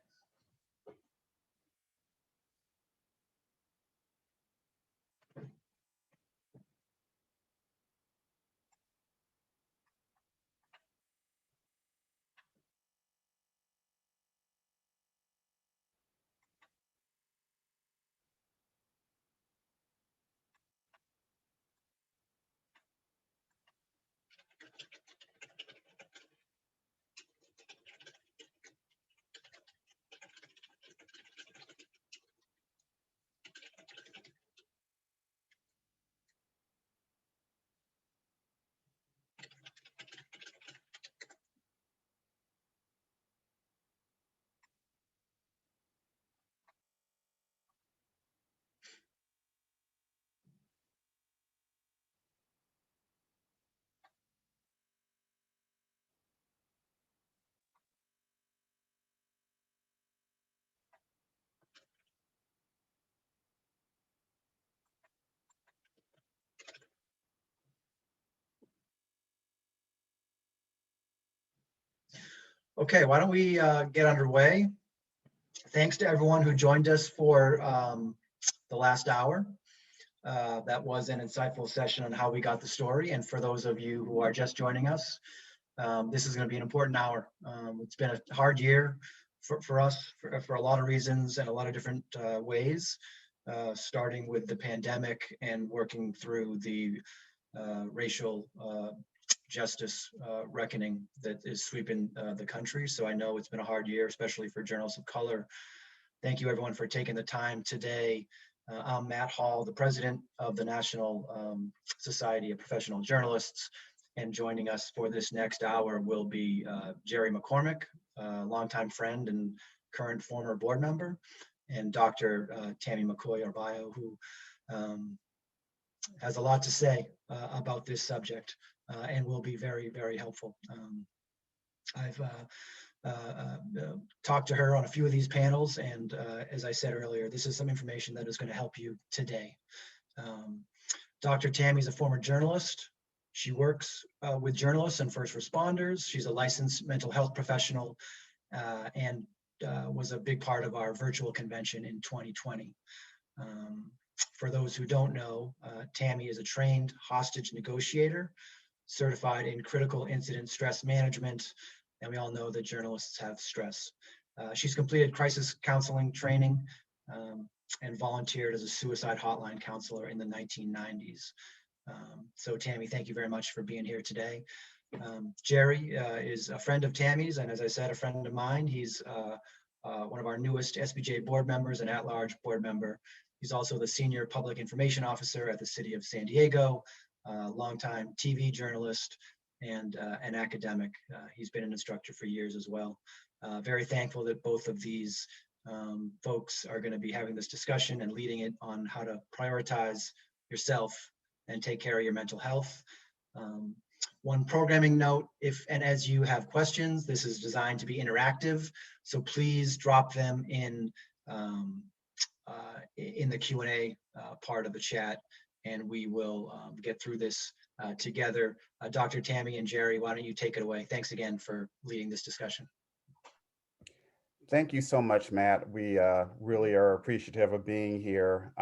Okay, why don't we get underway? Thanks to everyone who joined us for the last hour. That was an insightful session on how we got the story. And for those of you who are just joining us, this is going to be an important hour. It's been a hard year for us for a lot of reasons and a lot of different ways, starting with the pandemic and working through the racial justice reckoning that is sweeping the country. So I know it's been a hard year, especially for journalists of color. Thank you everyone for taking the time today. I'm Matt Hall, the president of the National Society of Professional Journalists, and joining us for this next hour will be Jerry McCormick, longtime friend and current former board member, and Dr. Tammy McCoy-Arbayo, who has a lot to say about this subject and will be very, very helpful. I've talked to her on a few of these panels, and as I said earlier, this is some information that is going to help you today. Dr. Tammy is a former journalist. She works with journalists and first responders. She's a licensed mental health professional and was a big part of our virtual convention in 2020. For those who don't know, Tammy is a trained hostage negotiator, certified in critical incident stress management, and we all know that journalists have stress. She's completed crisis counseling training and volunteered as a suicide hotline counselor in the 1990s. So Tammy, thank you very much for being here today. Jerry is a friend of Tammy's, and as I said, a friend of mine. He's one of our newest SPJ board members, an at-large board member. He's also the senior public information officer at the city of San Diego, longtime TV journalist, and an academic. He's been an instructor for years as well. Very thankful that both of these folks are going to be having this discussion and leading it on how to prioritize yourself and take care of your mental health. One programming note, if and as you have questions, this is designed to be interactive, so please drop them in the Q&A part of the chat, and we will get through this together. Dr. Tammy and Jerry, why don't you take it away? Thanks again for leading this discussion. Thank you so much, Matt. We really are appreciative of being here.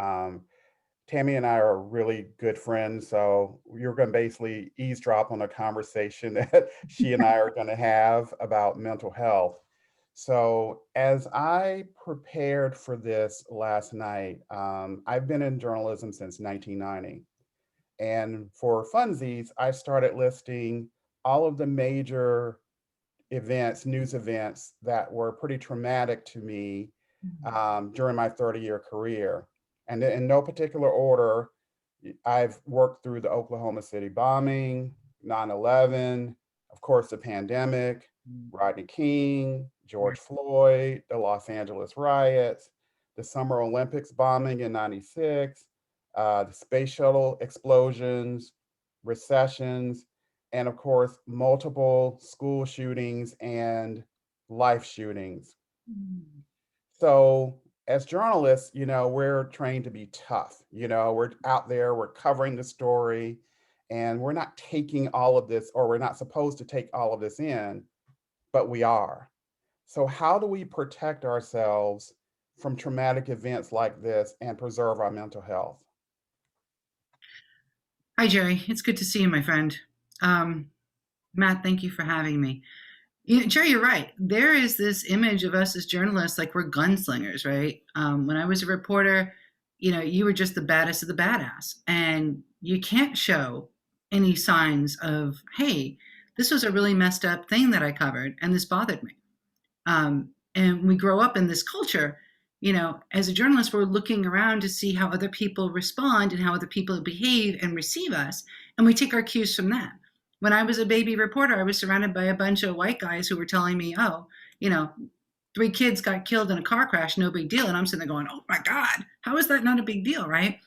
Tammy and I are really good friends, so you're going to basically eavesdrop on a conversation that she and I are going to have about mental health. So as I prepared for this last night, I've been in journalism since 1990. And for funsies, I started listing all of the major events, news events that were pretty traumatic to me during my 30-year career. And in no particular order, I've worked through the Oklahoma City bombing, 9/11, of course, the pandemic, Rodney King, George Floyd, the Los Angeles riots, the Summer Olympics bombing in '96, the space shuttle explosions, recessions, and of course, multiple school shootings and life shootings. So as journalists, you know, we're trained to be tough. You know, we're out there, we're covering the story, and we're not taking all of this, or we're not supposed to take all of this in. but we are. So how do we protect ourselves from traumatic events like this and preserve our mental health? Hi, Jerry. It's good to see you, my friend. Matt, thank you for having me. Jerry, you're right. There is this image of us as journalists like we're gunslingers, right? When I was a reporter, you were just the baddest of the badass. And you can't show any signs of, hey, this was a really messed up thing that I covered and this bothered me. And we grow up in this culture, as a journalist, we're looking around to see how other people respond and how other people behave and receive us. And we take our cues from that. When I was a baby reporter, I was surrounded by a bunch of white guys who were telling me, 3 kids got killed in a car crash, no big deal. And I'm sitting there going, oh my God, how is that not a big deal, right?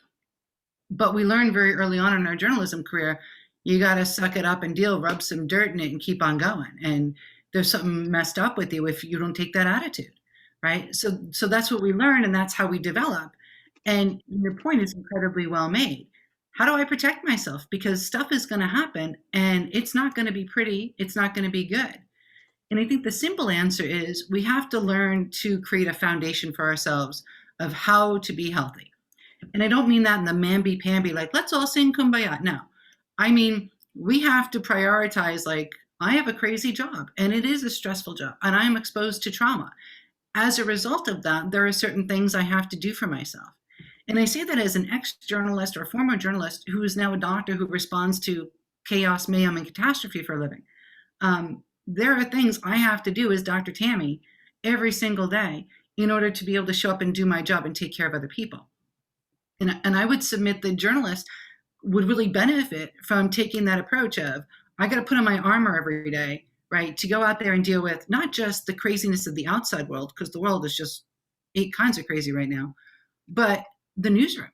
But we learned very early on in our journalism career, you got to suck it up and rub some dirt in it and keep on going. And there's something messed up with you if you don't take that attitude, right? So that's what we learn, and that's how we develop. And your point is incredibly well made. How do I protect myself? Because stuff is going to happen, and it's not going to be pretty. It's not going to be good. And I think the simple answer is we have to learn to create a foundation for ourselves of how to be healthy. And I don't mean that in the mamby-pamby, like, let's all sing Kumbaya. No, I mean, we have to prioritize, like, I have a crazy job and it is a stressful job and I'm exposed to trauma. As a result of that, there are certain things I have to do for myself. And I say that as an ex-journalist or former journalist who is now a doctor who responds to chaos, mayhem, and catastrophe for a living. There are things I have to do as Dr. Tammy every single day in order to be able to show up and do my job and take care of other people. And I would submit that journalists would really benefit from taking that approach of, I got to put on my armor every day, right, to go out there and deal with not just the craziness of the outside world, because the world is just 8 kinds of crazy right now, but the newsroom.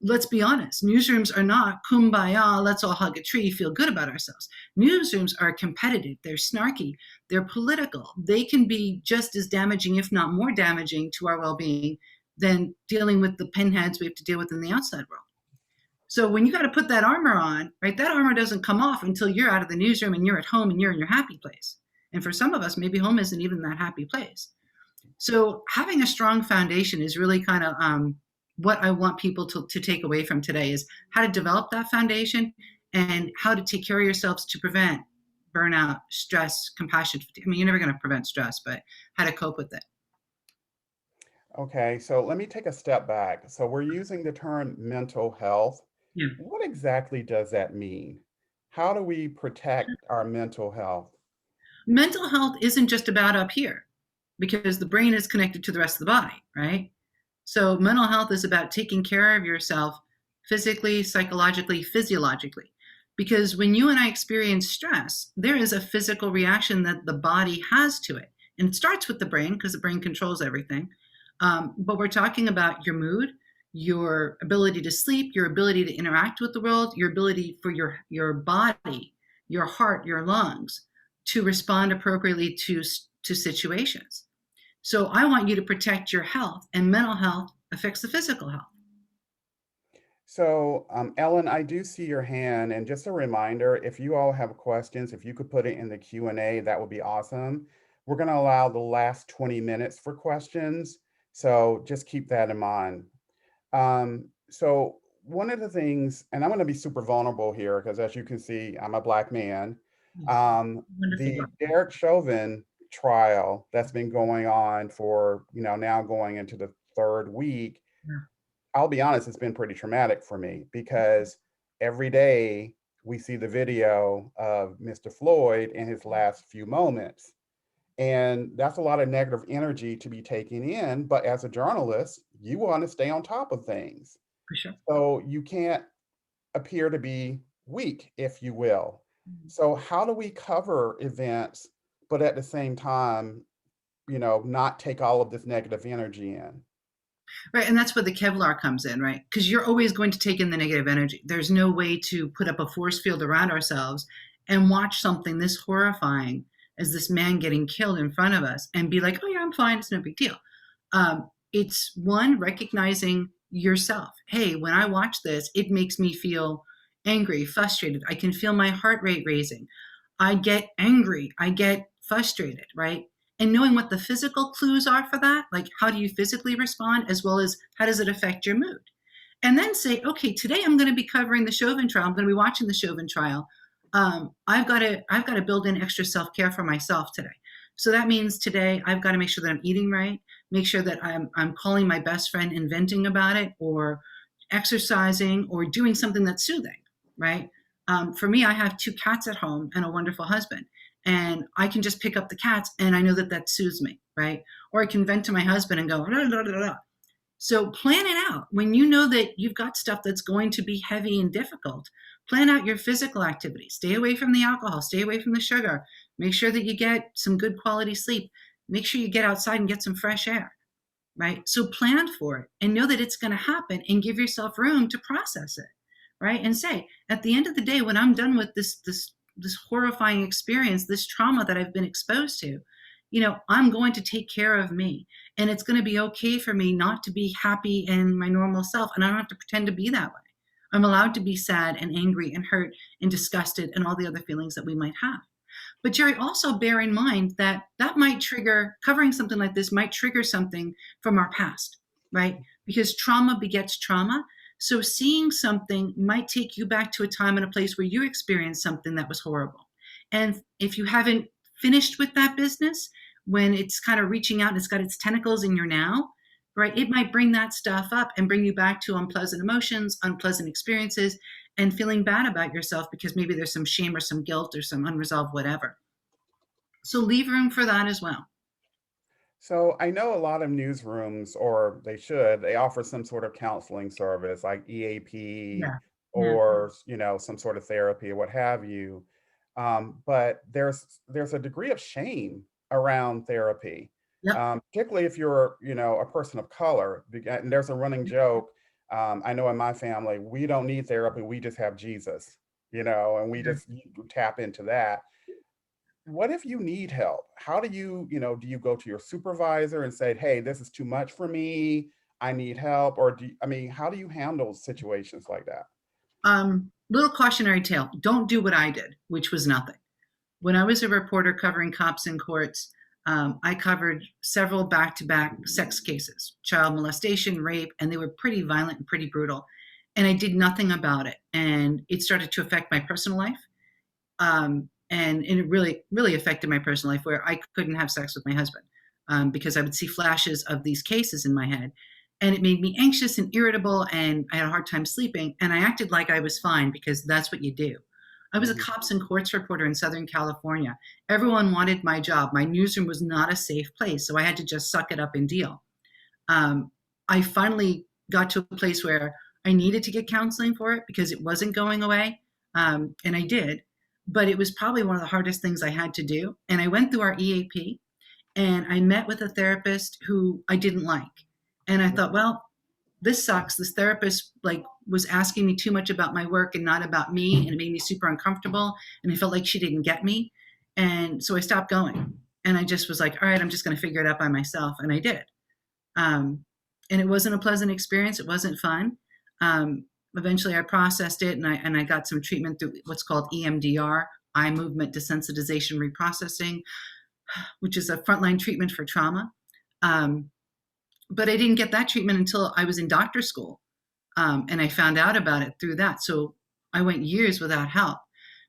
Let's be honest, newsrooms are not kumbaya, let's all hug a tree, feel good about ourselves. Newsrooms are competitive, they're snarky, they're political. They can be just as damaging, if not more damaging to our well-being than dealing with the pinheads we have to deal with in the outside world. So when you got to put that armor on, right, that armor doesn't come off until you're out of the newsroom and you're at home and you're in your happy place. And for some of us, maybe home isn't even that happy place. So having a strong foundation is really kind of what I want people to take away from today is how to develop that foundation and how to take care of yourselves to prevent burnout, stress, compassion. I mean, you're never going to prevent stress, but how to cope with it. Okay, so let me take a step back. So we're using the term mental health. Yeah. What exactly does that mean? How do we protect our mental health? Mental health isn't just about up here because the brain is connected to the rest of the body, right? So mental health is about taking care of yourself physically, psychologically, physiologically. Because when you and I experience stress, there is a physical reaction that the body has to it. And it starts with the brain because the brain controls everything. But we're talking about your mood, your ability to sleep, your ability to interact with the world, your ability for your body, your heart, your lungs to respond appropriately to situations. So I want you to protect your health, and mental health affects the physical health. So Ellen, I do see your hand, and just a reminder, if you all have questions, if you could put it in the Q&A, that would be awesome. We're going to allow the last 20 minutes for questions, so just keep that in mind. So one of the things, and I'm going to be super vulnerable here because as you can see, I'm a Black man. The Derek Chauvin trial that's been going on for, now going into the 3rd week, I'll be honest, it's been pretty traumatic for me because every day we see the video of Mr. Floyd in his last few moments. And that's a lot of negative energy to be taken in. But as a journalist, you want to stay on top of things. For sure. So you can't appear to be weak, if you will. So how do we cover events, but at the same time, not take all of this negative energy in? Right. And that's where the Kevlar comes in, right? Because you're always going to take in the negative energy. There's no way to put up a force field around ourselves and watch something this horrifying as this man getting killed in front of us and be like, oh yeah, I'm fine, it's no big deal. It's one, recognizing yourself. Hey, when I watch this, it makes me feel angry, frustrated. I can feel my heart rate raising. I get angry. I get frustrated, right? And knowing what the physical clues are for that, like how do you physically respond, as well as how does it affect your mood? And then say, okay, today I'm going to be covering the Chauvin trial. I'm going to be watching the Chauvin trial. I've got to build in extra self-care for myself today. So that means today I've got to make sure that I'm eating right, make sure that I'm calling my best friend and venting about it, or exercising, or doing something that's soothing, right? For me, I have 2 cats at home and a wonderful husband, and I can just pick up the cats and I know that that soothes me, right? Or I can vent to my husband and go, blah, blah, blah, blah. So plan it out. When you know that you've got stuff that's going to be heavy and difficult, plan out your physical activity. Stay away from the alcohol, stay away from the sugar. Make sure that you get some good quality sleep. Make sure you get outside and get some fresh air, right? So plan for it and know that it's going to happen, and give yourself room to process it, right? And say, at the end of the day, when I'm done with this horrifying experience, this trauma that I've been exposed to, you know, I'm going to take care of me, and it's going to be okay for me not to be happy in my normal self. And I don't have to pretend to be that way. I'm allowed to be sad and angry and hurt and disgusted and all the other feelings that we might have. But Jerry, also bear in mind that that might trigger, covering something like this might trigger something from our past, right? Because trauma begets trauma. So seeing something might take you back to a time and a place where you experienced something that was horrible. And if you haven't finished with that business, when it's kind of reaching out and it's got its tentacles in your now, right, it might bring that stuff up and bring you back to unpleasant emotions, unpleasant experiences, and feeling bad about yourself because maybe there's some shame or some guilt or some unresolved whatever. So leave room for that as well. So I know a lot of newsrooms, or they offer some sort of counseling service like EAP, Yeah. or, you know, some sort of therapy or what have you. But there's a degree of shame around therapy, Yep. particularly if you're, you know, a person of color. And there's a running joke. I know in my family, we don't need therapy. We just have Jesus, you know, and we just tap into that. What if you need help? How do you, you know, do you go to your supervisor and say, hey, this is too much for me, I need help? Or how do you handle situations like that? Little cautionary tale. Don't do what I did, which was nothing. When I was a reporter covering cops in courts, I covered several back-to-back sex cases, child molestation, rape, and they were pretty violent and pretty brutal. And I did nothing about it. And it started to affect my personal life. And it really, really affected my personal life, where I couldn't have sex with my husband because I would see flashes of these cases in my head. And it made me anxious and irritable, and I had a hard time sleeping. And I acted like I was fine because that's what you do. I was a cops and courts reporter in Southern California. Everyone wanted my job. My newsroom was not a safe place, so I had to just suck it up and deal. I finally got to a place where I needed to get counseling for it because it wasn't going away, and I did. But it was probably one of the hardest things I had to do. And I went through our EAP, and I met with a therapist who I didn't like. And I thought, well, this sucks. This therapist was asking me too much about my work and not about me, and it made me super uncomfortable. And I felt like she didn't get me. And so I stopped going. And I just was like, all right, I'm just going to figure it out by myself. And I did. And it wasn't a pleasant experience. It wasn't fun. Eventually I processed it, and I got some treatment through what's called EMDR, eye movement desensitization reprocessing, which is a frontline treatment for trauma. But I didn't get that treatment until I was in doctor school. And I found out about it through that. So I went years without help.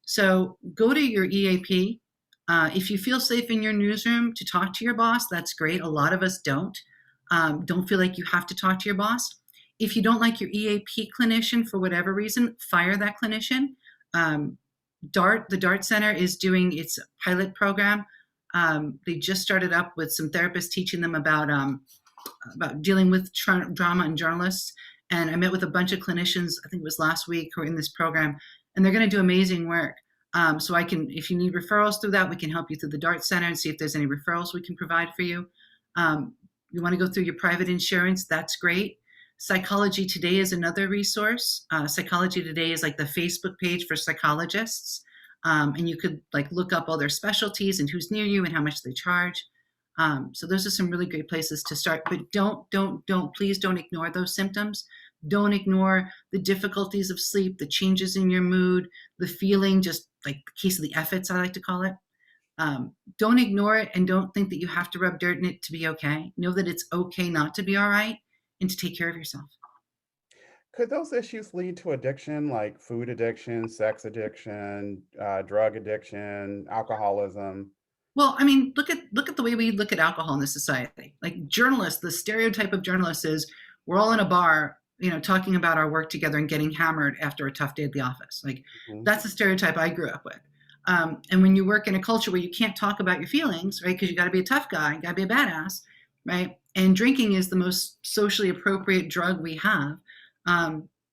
So go to your EAP. If you feel safe in your newsroom to talk to your boss, that's great. A lot of us don't feel like you have to talk to your boss. If you don't like your EAP clinician for whatever reason, fire that clinician. The DART Center is doing its pilot program. They just started up with some therapists teaching them about dealing with drama and journalists. And I met with a bunch of clinicians, I think it was last week, who are in this program, and they're going to do amazing work. So if you need referrals through that, we can help you through the DART Center and see if there's any referrals we can provide for you. You want to go through your private insurance, that's great. Psychology Today is another resource. Psychology Today is like the Facebook page for psychologists. And you could look up all their specialties and who's near you and how much they charge. So those are some really great places to start, but please don't ignore those symptoms. Don't ignore the difficulties of sleep, the changes in your mood, the feeling, just like the case of the efforts, I like to call it. Don't ignore it, and don't think that you have to rub dirt in it to be okay. Know that it's okay not to be all right, and to take care of yourself. Could those issues lead to addiction, like food addiction, sex addiction, drug addiction, alcoholism? Well, I mean, look at the way we look at alcohol in this society. Like journalists, the stereotype of journalists is we're all in a bar, talking about our work together and getting hammered after a tough day at the office. Like that's the stereotype I grew up with. And when you work in a culture where you can't talk about your feelings, right? Because you got to be a tough guy, you got to be a badass, right? And drinking is the most socially appropriate drug we have.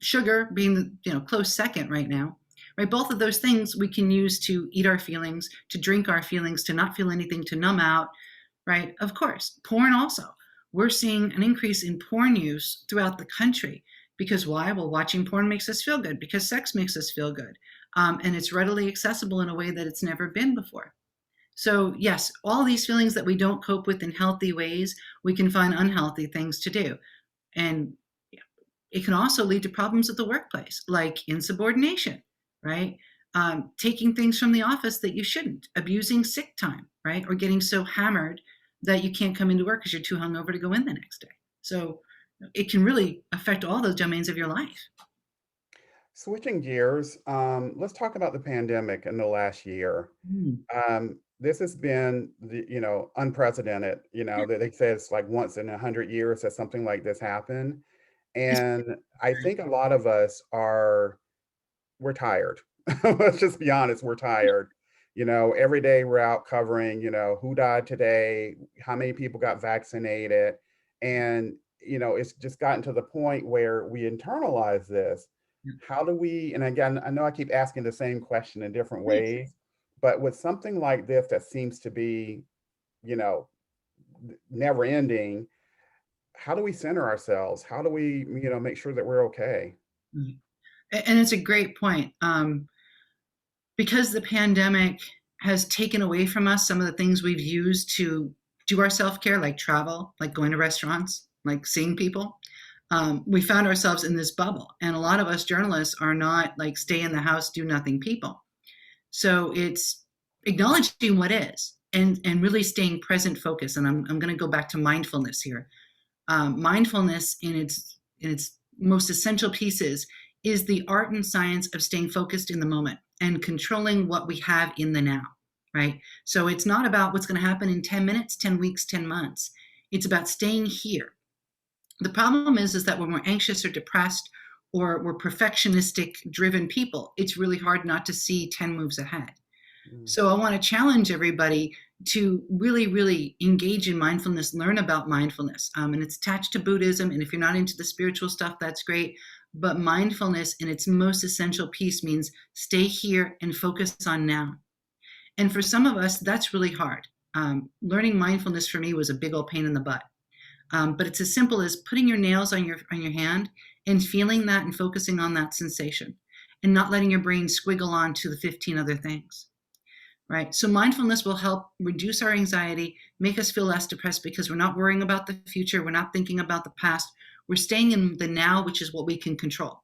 Sugar being the close second right now, right? Both of those things we can use to eat our feelings, to drink our feelings, to not feel anything, to numb out, right? Of course, porn also. We're seeing an increase in porn use throughout the country. Because why? Well, watching porn makes us feel good, because sex makes us feel good. And it's readily accessible in a way that it's never been before. So yes, all these feelings that we don't cope with in healthy ways, we can find unhealthy things to do. And it can also lead to problems at the workplace, like insubordination, right? Taking things from the office that you shouldn't, abusing sick time, right? Or getting so hammered that you can't come into work because you're too hungover to go in the next day. So it can really affect all those domains of your life. Switching gears, let's talk about the pandemic in the last year. This has been unprecedented. They say it's like once in 100 years that something like this happened. And I think a lot of us we're tired. Let's just be honest, we're tired. Every day we're out covering, who died today, how many people got vaccinated. And, it's just gotten to the point where we internalize this. How do we, and again, I know I keep asking the same question in different ways, but with something like this that seems to be, never ending, how do we center ourselves? How do we, make sure that we're okay? And it's a great point. Because the pandemic has taken away from us some of the things we've used to do our self-care, like travel, like going to restaurants, like seeing people. We found ourselves in this bubble. And a lot of us journalists are not like stay in the house, do nothing people. So it's acknowledging what is and really staying present focused. And I'm going to go back to mindfulness here. Mindfulness in its most essential pieces is the art and science of staying focused in the moment and controlling what we have in the now, right? So it's not about what's going to happen in 10 minutes, 10 weeks, 10 months. It's about staying here. The problem is that when we're anxious or depressed or we're perfectionistic driven people, it's really hard not to see 10 moves ahead. So I want to challenge everybody to really, really engage in mindfulness, learn about mindfulness. And it's attached to Buddhism. And if you're not into the spiritual stuff, that's great. But mindfulness in its most essential piece means stay here and focus on now. And for some of us, that's really hard. Learning mindfulness for me was a big old pain in the butt. But it's as simple as putting your nails on your hand and feeling that and focusing on that sensation and not letting your brain squiggle on to the 15 other things. Right. So mindfulness will help reduce our anxiety, make us feel less depressed because we're not worrying about the future. We're not thinking about the past. We're staying in the now, which is what we can control.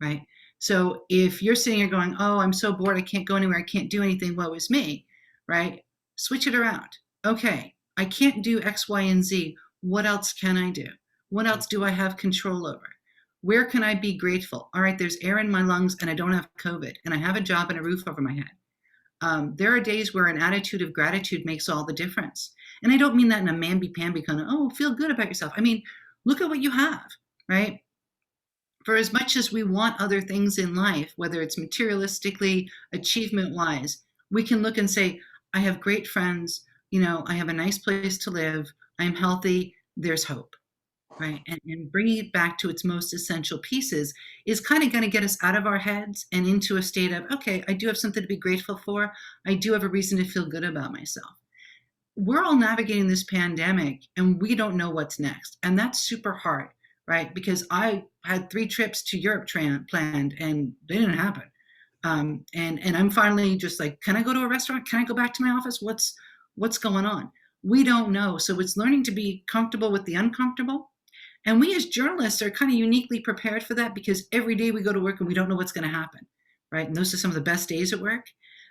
Right. So if you're sitting here going, oh, I'm so bored, I can't go anywhere, I can't do anything, woe is me. Right. Switch it around. Okay, I can't do X, Y, and Z. What else can I do? What else do I have control over? Where can I be grateful? All right, there's air in my lungs and I don't have COVID and I have a job and a roof over my head. There are days where an attitude of gratitude makes all the difference. And I don't mean that in a mamby-pamby kind of, oh, feel good about yourself. I mean, look at what you have, right? For as much as we want other things in life, whether it's materialistically, achievement-wise, we can look and say, I have great friends, I have a nice place to live, I'm healthy, there's hope. Right. And bringing it back to its most essential pieces is kind of going to get us out of our heads and into a state of, okay, I do have something to be grateful for. I do have a reason to feel good about myself. We're all navigating this pandemic and we don't know what's next. And that's super hard, right? Because I had 3 trips to Europe planned and they didn't happen. And I'm finally just like, can I go to a restaurant? Can I go back to my office? What's going on? We don't know. So it's learning to be comfortable with the uncomfortable. And we as journalists are kind of uniquely prepared for that because every day we go to work and we don't know what's going to happen, right? And those are some of the best days at work.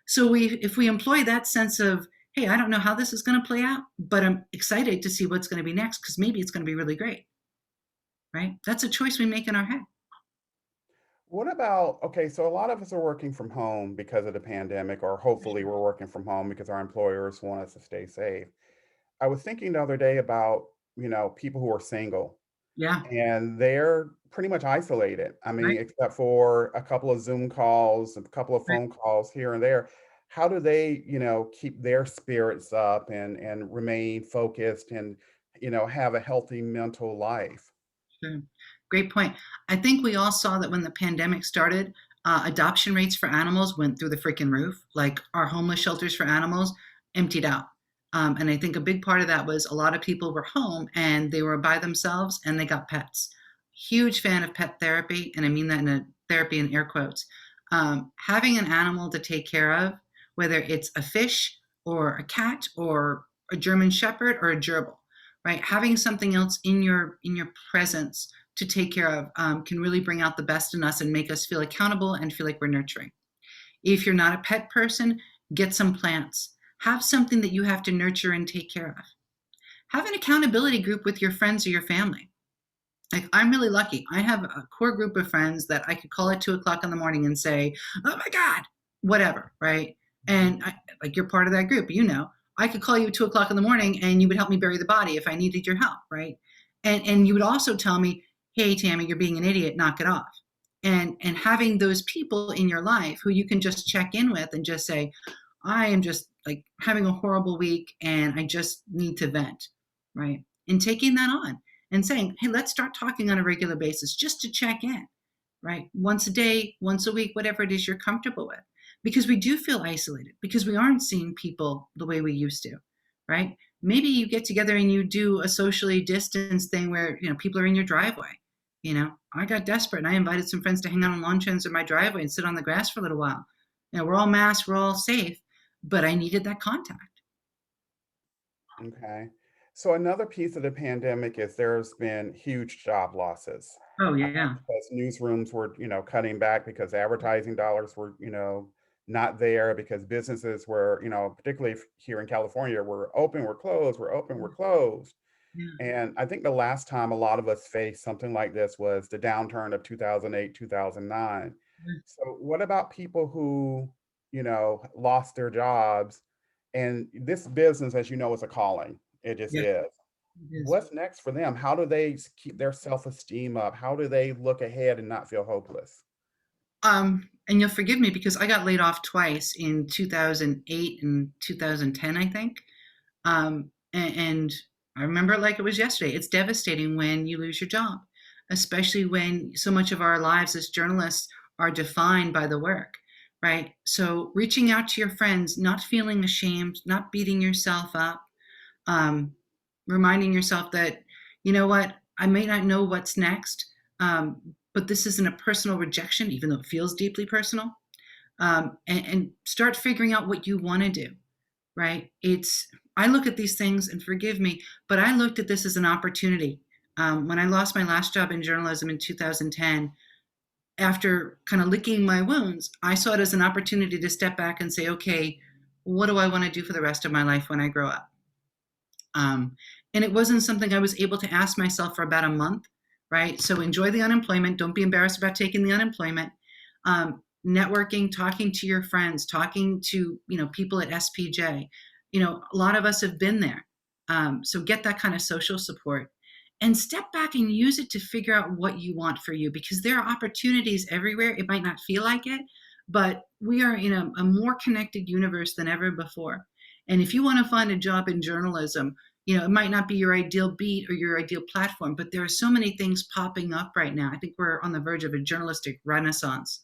So if we employ that sense of hey, I don't know how this is going to play out, but I'm excited to see what's going to be next because maybe it's going to be really great, right? That's a choice we make in our head. What about, okay, so a lot of us are working from home because of the pandemic, or hopefully we're working from home because our employers want us to stay safe. I was thinking the other day about, people who are single Yeah, and they're pretty much isolated. I mean, right, except for a couple of Zoom calls, a couple of right. phone calls here and there. How do they, keep their spirits up and remain focused and, have a healthy mental life? Sure. Great point. I think we all saw that when the pandemic started, adoption rates for animals went through the freaking roof. Like our homeless shelters for animals emptied out. And I think a big part of that was a lot of people were home and they were by themselves and they got pets. Huge fan of pet therapy. And I mean that in a therapy in air quotes. Having an animal to take care of, whether it's a fish or a cat or a German Shepherd or a gerbil, right? Having something else in your presence to take care of can really bring out the best in us and make us feel accountable and feel like we're nurturing. If you're not a pet person, get some plants. Have something that you have to nurture and take care of. Have an accountability group with your friends or your family. Like I'm really lucky. I have a core group of friends that I could call at 2 o'clock in the morning and say, "Oh my God," whatever, right? And like you're part of that group, I could call you at 2 o'clock in the morning and you would help me bury the body if I needed your help, right? And you would also tell me, "Hey, Tammy, you're being an idiot. Knock it off." And having those people in your life who you can just check in with and just say, "I am just like having a horrible week and I just need to vent," right? And taking that on and saying, "Hey, let's start talking on a regular basis just to check in," right? Once a day, once a week, whatever it is you're comfortable with. Because we do feel isolated because we aren't seeing people the way we used to, right? Maybe you get together and you do a socially distanced thing where, people are in your driveway. I got desperate and I invited some friends to hang out on lawn chairs in my driveway and sit on the grass for a little while. We're all masked, we're all safe, but I needed that contact. Okay. So another piece of the pandemic is there's been huge job losses. Oh, yeah. Because newsrooms were, cutting back because advertising dollars were, not there because businesses were, particularly here in California, were open, we're closed, we're open, we're closed. Yeah. And I think the last time a lot of us faced something like this was the downturn of 2008, 2009. So what about people who, lost their jobs? And this business, as you know, is a calling. It just Yeah, is. it is. What's next for them? How do they keep their self-esteem up? How do they look ahead and not feel hopeless? And you'll forgive me because I got laid off twice in 2008 and 2010, I think. And I remember it like it was yesterday. It's devastating when you lose your job, especially when so much of our lives as journalists are defined by the work, right? So reaching out to your friends, not feeling ashamed, not beating yourself up, um, reminding yourself that, you know what, I may not know what's next, but this isn't a personal rejection, even though it feels deeply personal. And start figuring out what you want to do, right? I look at these things and forgive me, but I looked at this as an opportunity. When I lost my last job in journalism in 2010, after kind of licking my wounds, I saw it as an opportunity to step back and say, okay, what do I want to do for the rest of my life when I grow up? And it wasn't something I was able to ask myself for about a month, right? So enjoy the unemployment. Don't be embarrassed about taking the unemployment. Networking, talking to your friends, talking to, people at SPJ. A lot of us have been there. So get that kind of social support and step back and use it to figure out what you want for you, because there are opportunities everywhere. It might not feel like it, but we are in a more connected universe than ever before. And if you want to find a job in journalism, it might not be your ideal beat or your ideal platform, but there are so many things popping up right now. I think we're on the verge of a journalistic renaissance,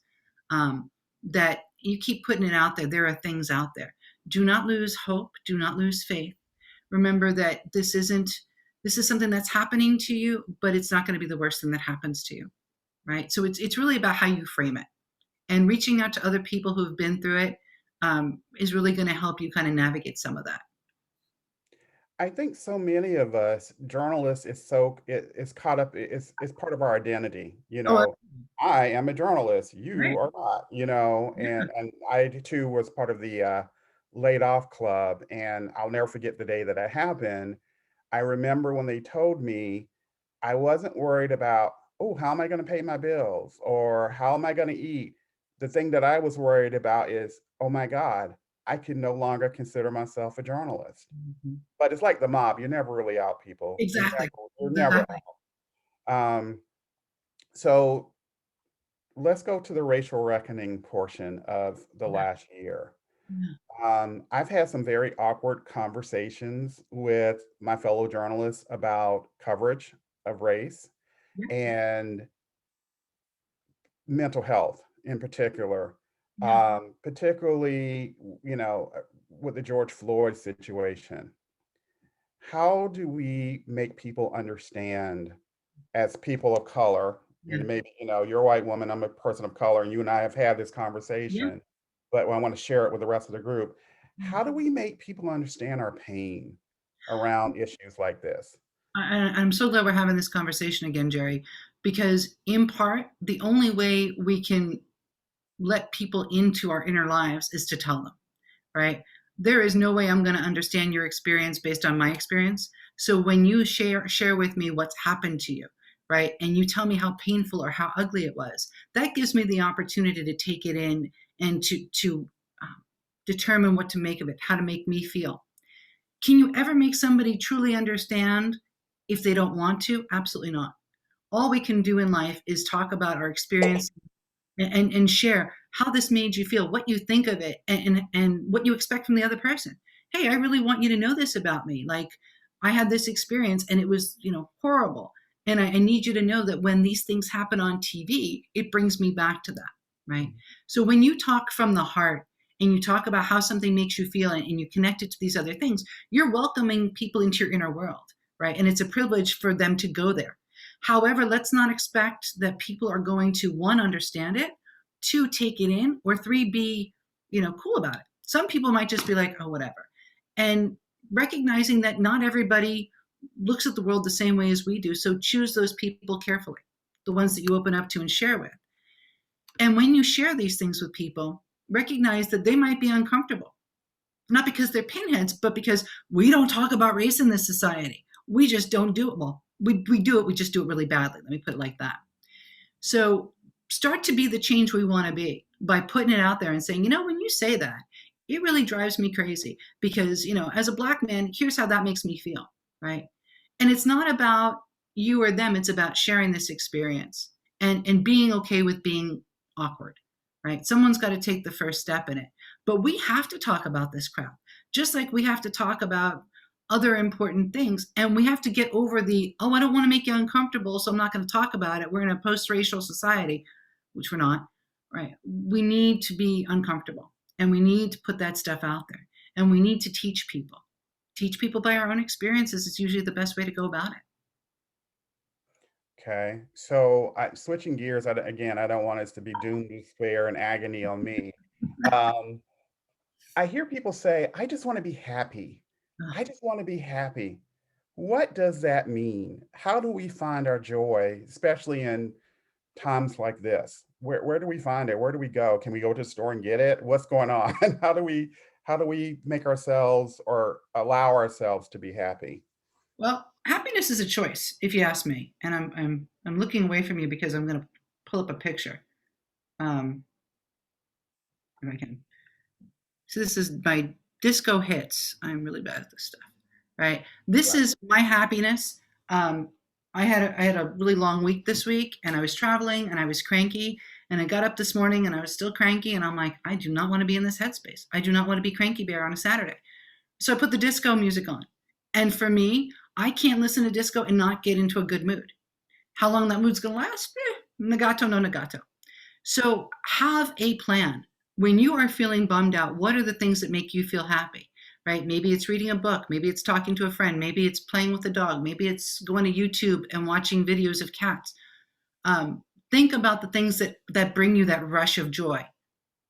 that you keep putting it out there. There are things out there. Do not lose hope. Do not lose faith. Remember that this is something that's happening to you, but it's not going to be the worst thing that happens to you, right? So it's really about how you frame it, and reaching out to other people who've been through it is really going to help you kind of navigate some of that. I think so many of us journalists is caught up. It's part of our identity. Oh, I am a journalist. You right. are not. And I too was part of the laid off club. And I'll never forget the day that it happened. I remember when they told me, I wasn't worried about, oh, how am I going to pay my bills or how am I going to eat? The thing that I was worried about is, oh my God, I can no longer consider myself a journalist. But it's like the mob. You're never really out, people. Exactly. You're never out. So let's go to the racial reckoning portion of the last year. I've had some very awkward conversations with my fellow journalists about coverage of race and mental health in particular, particularly, with the George Floyd situation. How do we make people understand as people of color, and maybe, you're a white woman, I'm a person of color, and you and I have had this conversation, but I want to share it with the rest of the group. How do we make people understand our pain around issues like this? I'm so glad we're having this conversation again, Jerry, because in part, the only way we can let people into our inner lives is to tell them, right? There is no way I'm going to understand your experience based on my experience. So when you share with me what's happened to you, right, and you tell me how painful or how ugly it was, that gives me the opportunity to take it in and to determine what to make of it, how to make me feel. Can you ever make somebody truly understand if they don't want to? Absolutely not. All we can do in life is talk about our experience and share how this made you feel, what you think of it, and what you expect from the other person. Hey, I really want you to know this about me. Like, I had this experience and it was, horrible. And I need you to know that when these things happen on TV, it brings me back to that, right? So when you talk from the heart and you talk about how something makes you feel and you connect it to these other things, you're welcoming people into your inner world, right? And it's a privilege for them to go there. However, let's not expect that people are going to, 1, understand it, 2, take it in, or 3, be, cool about it. Some people might just be like, oh, whatever. And recognizing that not everybody looks at the world the same way as we do. So choose those people carefully, the ones that you open up to and share with. And when you share these things with people, recognize that they might be uncomfortable, not because they're pinheads, but because we don't talk about race in this society. We just don't do it. Well, we do it, we just do it really badly. Let me put it like that. So start to be the change we want to be by putting it out there and saying, when you say that, it really drives me crazy because, as a Black man, here's how that makes me feel, right? And it's not about you or them, it's about sharing this experience and being okay with being awkward, right? Someone's got to take the first step in it. But we have to talk about this crap, just like we have to talk about other important things. And we have to get over the, oh, I don't want to make you uncomfortable, so I'm not going to talk about it. We're in a post-racial society, which we're not, right? We need to be uncomfortable and we need to put that stuff out there. And we need to teach people. Teach people by our own experiences is usually the best way to go about it. Okay, so switching gears, I don't want us to be doom, despair, and agony on me. I hear people say, I just want to be happy. I just want to be happy. What does that mean? How do we find our joy, especially in times like this? Where do we find it? Where do we go? Can we go to the store and get it? What's going on? How do we make ourselves or allow ourselves to be happy? Well, happiness is a choice, if you ask me. And I'm looking away from you because I'm going to pull up a picture. If I can. So this is my disco hits. I'm really bad at this stuff, right? This is my happiness. I had a really long week this week, and I was traveling, and I was cranky, and I got up this morning, and I was still cranky, and I'm like, I do not want to be in this headspace. I do not want to be Cranky Bear on a Saturday. So I put the disco music on, and for me, I can't listen to disco and not get into a good mood. How long that mood's gonna last? Negato, no negato. So have a plan. When you are feeling bummed out, what are the things that make you feel happy, right? Maybe it's reading a book. Maybe it's talking to a friend. Maybe it's playing with a dog. Maybe it's going to YouTube and watching videos of cats. Think about the things that bring you that rush of joy,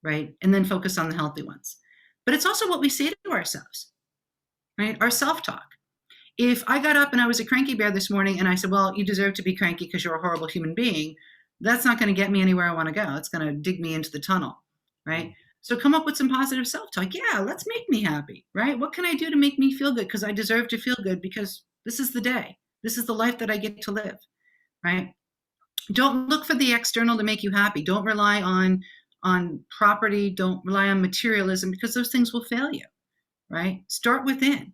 right? And then focus on the healthy ones. But it's also what we say to ourselves, right? Our self-talk. If I got up and I was a cranky bear this morning and I said, well, you deserve to be cranky because you're a horrible human being, that's not going to get me anywhere I want to go. It's going to dig me into the tunnel, right? So come up with some positive self-talk. Yeah, let's make me happy, right? What can I do to make me feel good? Because I deserve to feel good, because this is the day. This is the life that I get to live, right? Don't look for the external to make you happy. Don't rely on property. Don't rely on materialism, because those things will fail you, right? Start within,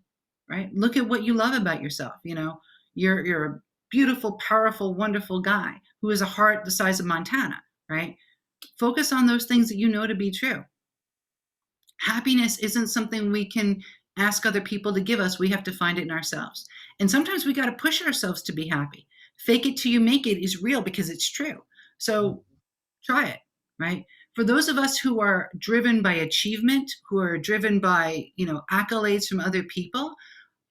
right? Look at what you love about yourself. You know, you're a beautiful, powerful, wonderful guy who has a heart the size of Montana, right? Focus on those things that you know to be true. Happiness isn't something we can ask other people to give us. We have to find it in ourselves. And sometimes we got to push ourselves to be happy. Fake it till you make it is real, because it's true. So try it, right? For those of us who are driven by achievement, who are driven by, accolades from other people,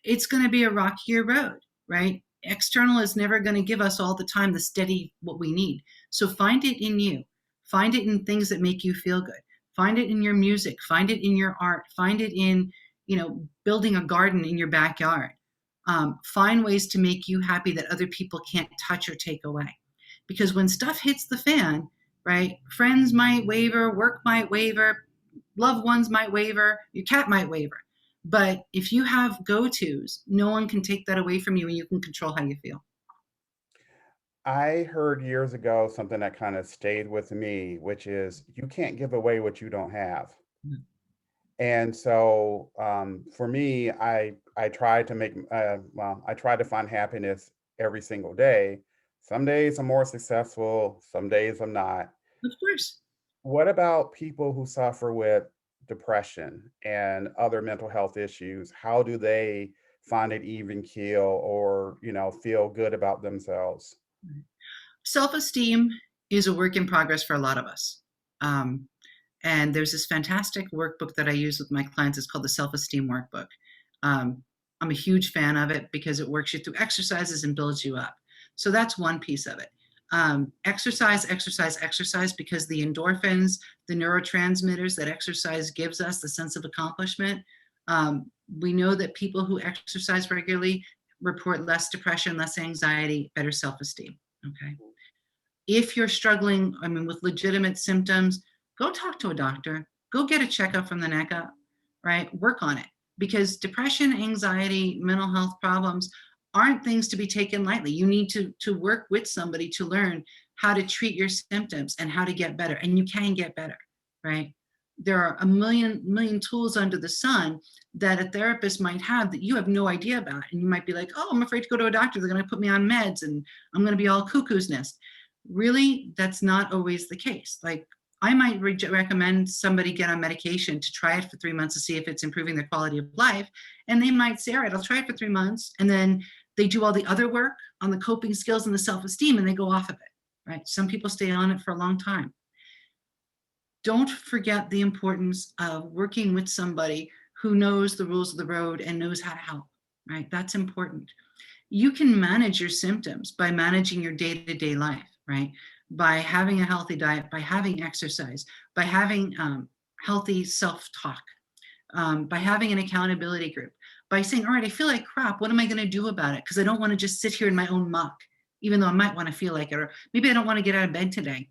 it's going to be a rockier road, right? External is never going to give us all the time the steady what we need. So find it in you. Find it in things that make you feel good. Find it in your music. Find it in your art. Find it in, building a garden in your backyard. Find ways to make you happy that other people can't touch or take away. Because when stuff hits the fan, right, friends might waver, work might waver, loved ones might waver, your cat might waver. But if you have go-tos, no one can take that away from you, and you can control how you feel. I heard years ago something that kind of stayed with me, which is you can't give away what you don't have. Mhm. And so for me, I try to make, I try to find happiness every single day. Some days I'm more successful, some days I'm not. Of course. What about people who suffer with depression and other mental health issues? How do they find an even keel or, feel good about themselves? Self-esteem is a work in progress for a lot of us. And there's this fantastic workbook that I use with my clients. It's called the Self-Esteem Workbook. I'm a huge fan of it because it works you through exercises and builds you up. So that's one piece of it. Exercise, because the endorphins, the neurotransmitters that exercise gives us, the sense of accomplishment. We know that people who exercise regularly report less depression, less anxiety, better self-esteem. Okay. If you're struggling, with legitimate symptoms, go talk to a doctor, go get a checkup from the neck up, right? Work on it, because depression, anxiety, mental health problems aren't things to be taken lightly. You need to work with somebody to learn how to treat your symptoms and how to get better. And you can get better, right? There are a million tools under the sun that a therapist might have that you have no idea about. And you might be like, oh, I'm afraid to go to a doctor. They're going to put me on meds and I'm going to be all cuckoo's nest. Really, that's not always the case. Like, I might recommend somebody get on medication to try it for 3 months to see if it's improving their quality of life. And they might say, all right, I'll try it for 3 months. And then they do all the other work on the coping skills and the self-esteem, and they go off of it, right? Some people stay on it for a long time. Don't forget the importance of working with somebody who knows the rules of the road and knows how to help, right? That's important. You can manage your symptoms by managing your day-to-day life, right? By having a healthy diet, by having exercise, by having healthy self-talk, by having an accountability group, by saying, all right, I feel like crap. What am I going to do about it? Because I don't want to just sit here in my own muck, even though I might want to feel like it, or maybe I don't want to get out of bed today.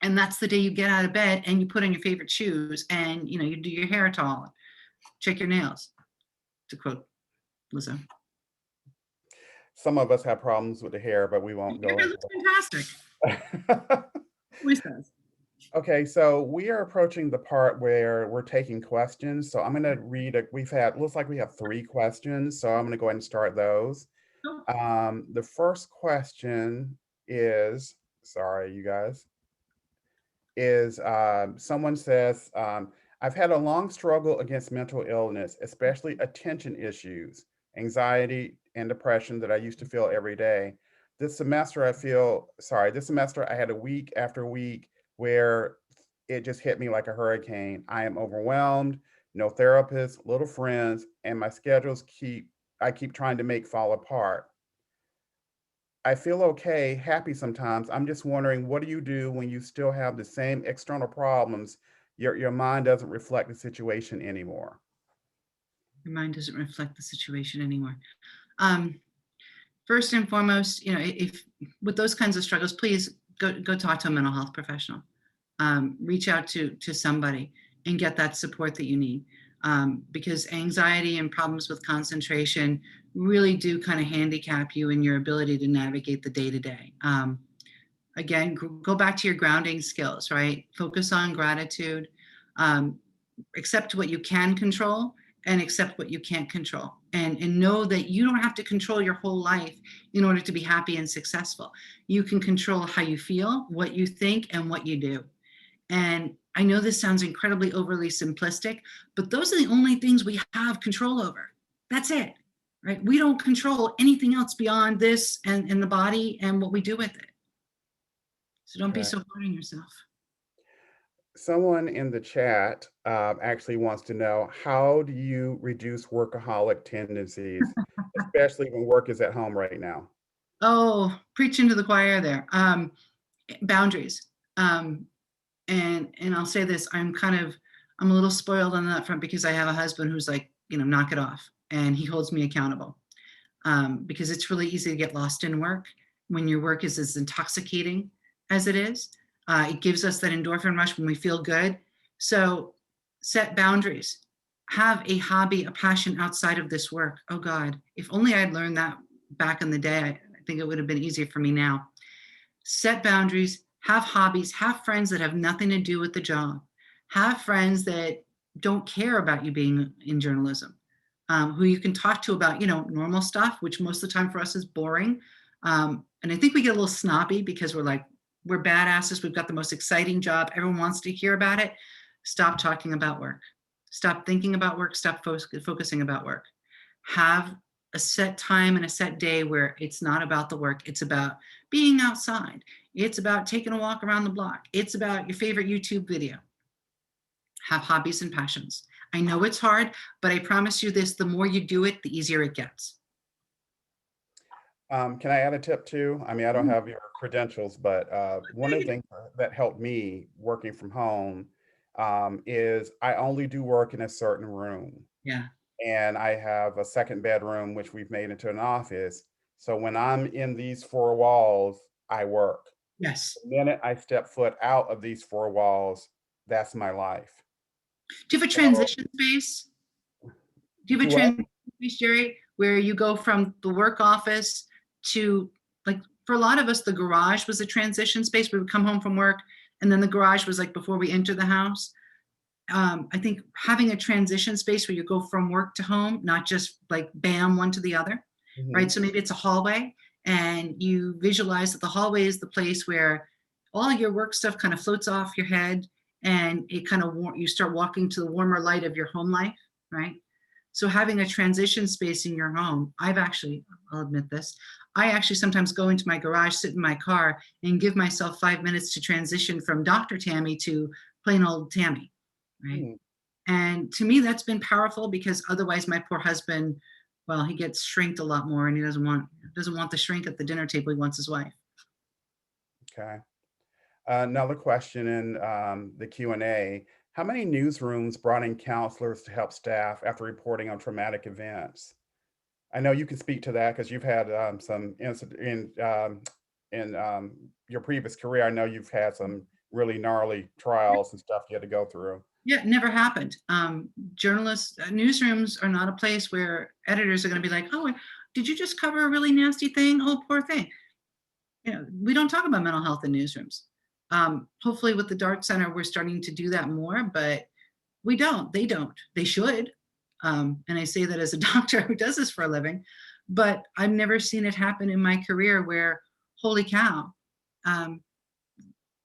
And that's the day you get out of bed and you put on your favorite shoes and, you do your hair tall, check your nails, to quote Lizzo. Some of us have problems with the hair, but we won't go. Your hair looks fantastic. Always does. Okay, so we are approaching the part where we're taking questions. So I'm going to read looks like we have 3 questions. So I'm going to go ahead and start those. Sure. The first question is, sorry, you guys, is someone says, I've had a long struggle against mental illness, especially attention issues, anxiety, and depression that I used to feel every day. This semester I had a week after week where it just hit me like a hurricane. I am overwhelmed, no therapist, little friends, and my schedules I keep trying to make fall apart. I feel okay, happy sometimes. I'm just wondering, what do you do when you still have the same external problems? Your mind doesn't reflect the situation anymore. Your mind doesn't reflect the situation anymore. First and foremost, if with those kinds of struggles, please go talk to a mental health professional. Reach out to somebody. and get that support that you need. Because anxiety and problems with concentration really do kind of handicap you in your ability to navigate the day-to-day. Again, go back to your grounding skills, right? Focus on gratitude, accept what you can control and accept what you can't control. And know that you don't have to control your whole life in order to be happy and successful. You can control how you feel, what you think, and what you do. And I know this sounds incredibly overly simplistic, but those are the only things we have control over. That's it, right? We don't control anything else beyond this and the body and what we do with it. So don't be so hard on yourself. Someone in the chat actually wants to know, how do you reduce workaholic tendencies, especially when work is at home right now? Oh, preaching to the choir there. Boundaries. And I'll say this, I'm a little spoiled on that front because I have a husband who's like, knock it off. And he holds me accountable. Because it's really easy to get lost in work when your work is as intoxicating as it is. It gives us that endorphin rush when we feel good. So set boundaries. Have a hobby, a passion outside of this work. Oh God, if only I'd learned that back in the day, I think it would have been easier for me now. Set boundaries, have hobbies, have friends that have nothing to do with the job. Have friends that don't care about you being in journalism, who you can talk to about, normal stuff, which most of the time for us is boring. And I think we get a little snobby because we're badasses. We've got the most exciting job. Everyone wants to hear about it. Stop talking about work. Stop thinking about work. Stop focusing about work. Have a set time and a set day where it's not about the work. It's about being outside. It's about taking a walk around the block. It's about your favorite YouTube video. Have hobbies and passions. I know it's hard, but I promise you this, the more you do it, the easier it gets. Can I add a tip too? I mean, I don't have your credentials, but one of the things that helped me working from home is I only do work in a certain room. Yeah. And I have a second bedroom, which we've made into an office. So when I'm in these four walls, I work. Yes. The minute I step foot out of these four walls, that's my life. Do you have a transition space? Do you have a transition space, Jerry, where you go from the work office to, like, for a lot of us, the garage was a transition space. We would come home from work and then the garage was like before we enter the house. I think having a transition space where you go from work to home, not just like bam, one to the other, right? So maybe it's a hallway and you visualize that the hallway is the place where all your work stuff kind of floats off your head and it kind of, you start walking to the warmer light of your home life, right? So having a transition space in your home, I'll admit this, I actually sometimes go into my garage, sit in my car and give myself 5 minutes to transition from Dr. Tammy to plain old Tammy, right? And to me, that's been powerful because otherwise my poor husband, well, he gets shrinked a lot more and he doesn't want the shrink at the dinner table. He wants his wife. Okay. Another question in the Q&A. How many newsrooms brought in counselors to help staff after reporting on traumatic events? I know you can speak to that because you've had some incident in your previous career. I know you've had some really gnarly trials and stuff you had to go through. Yeah, it never happened. Journalists, newsrooms are not a place where editors are going to be like, oh, did you just cover a really nasty thing? Oh, poor thing. We don't talk about mental health in newsrooms. Hopefully with the Dart Center, we're starting to do that more, but we don't. They don't. They should. And I say that as a doctor who does this for a living, but I've never seen it happen in my career where, holy cow,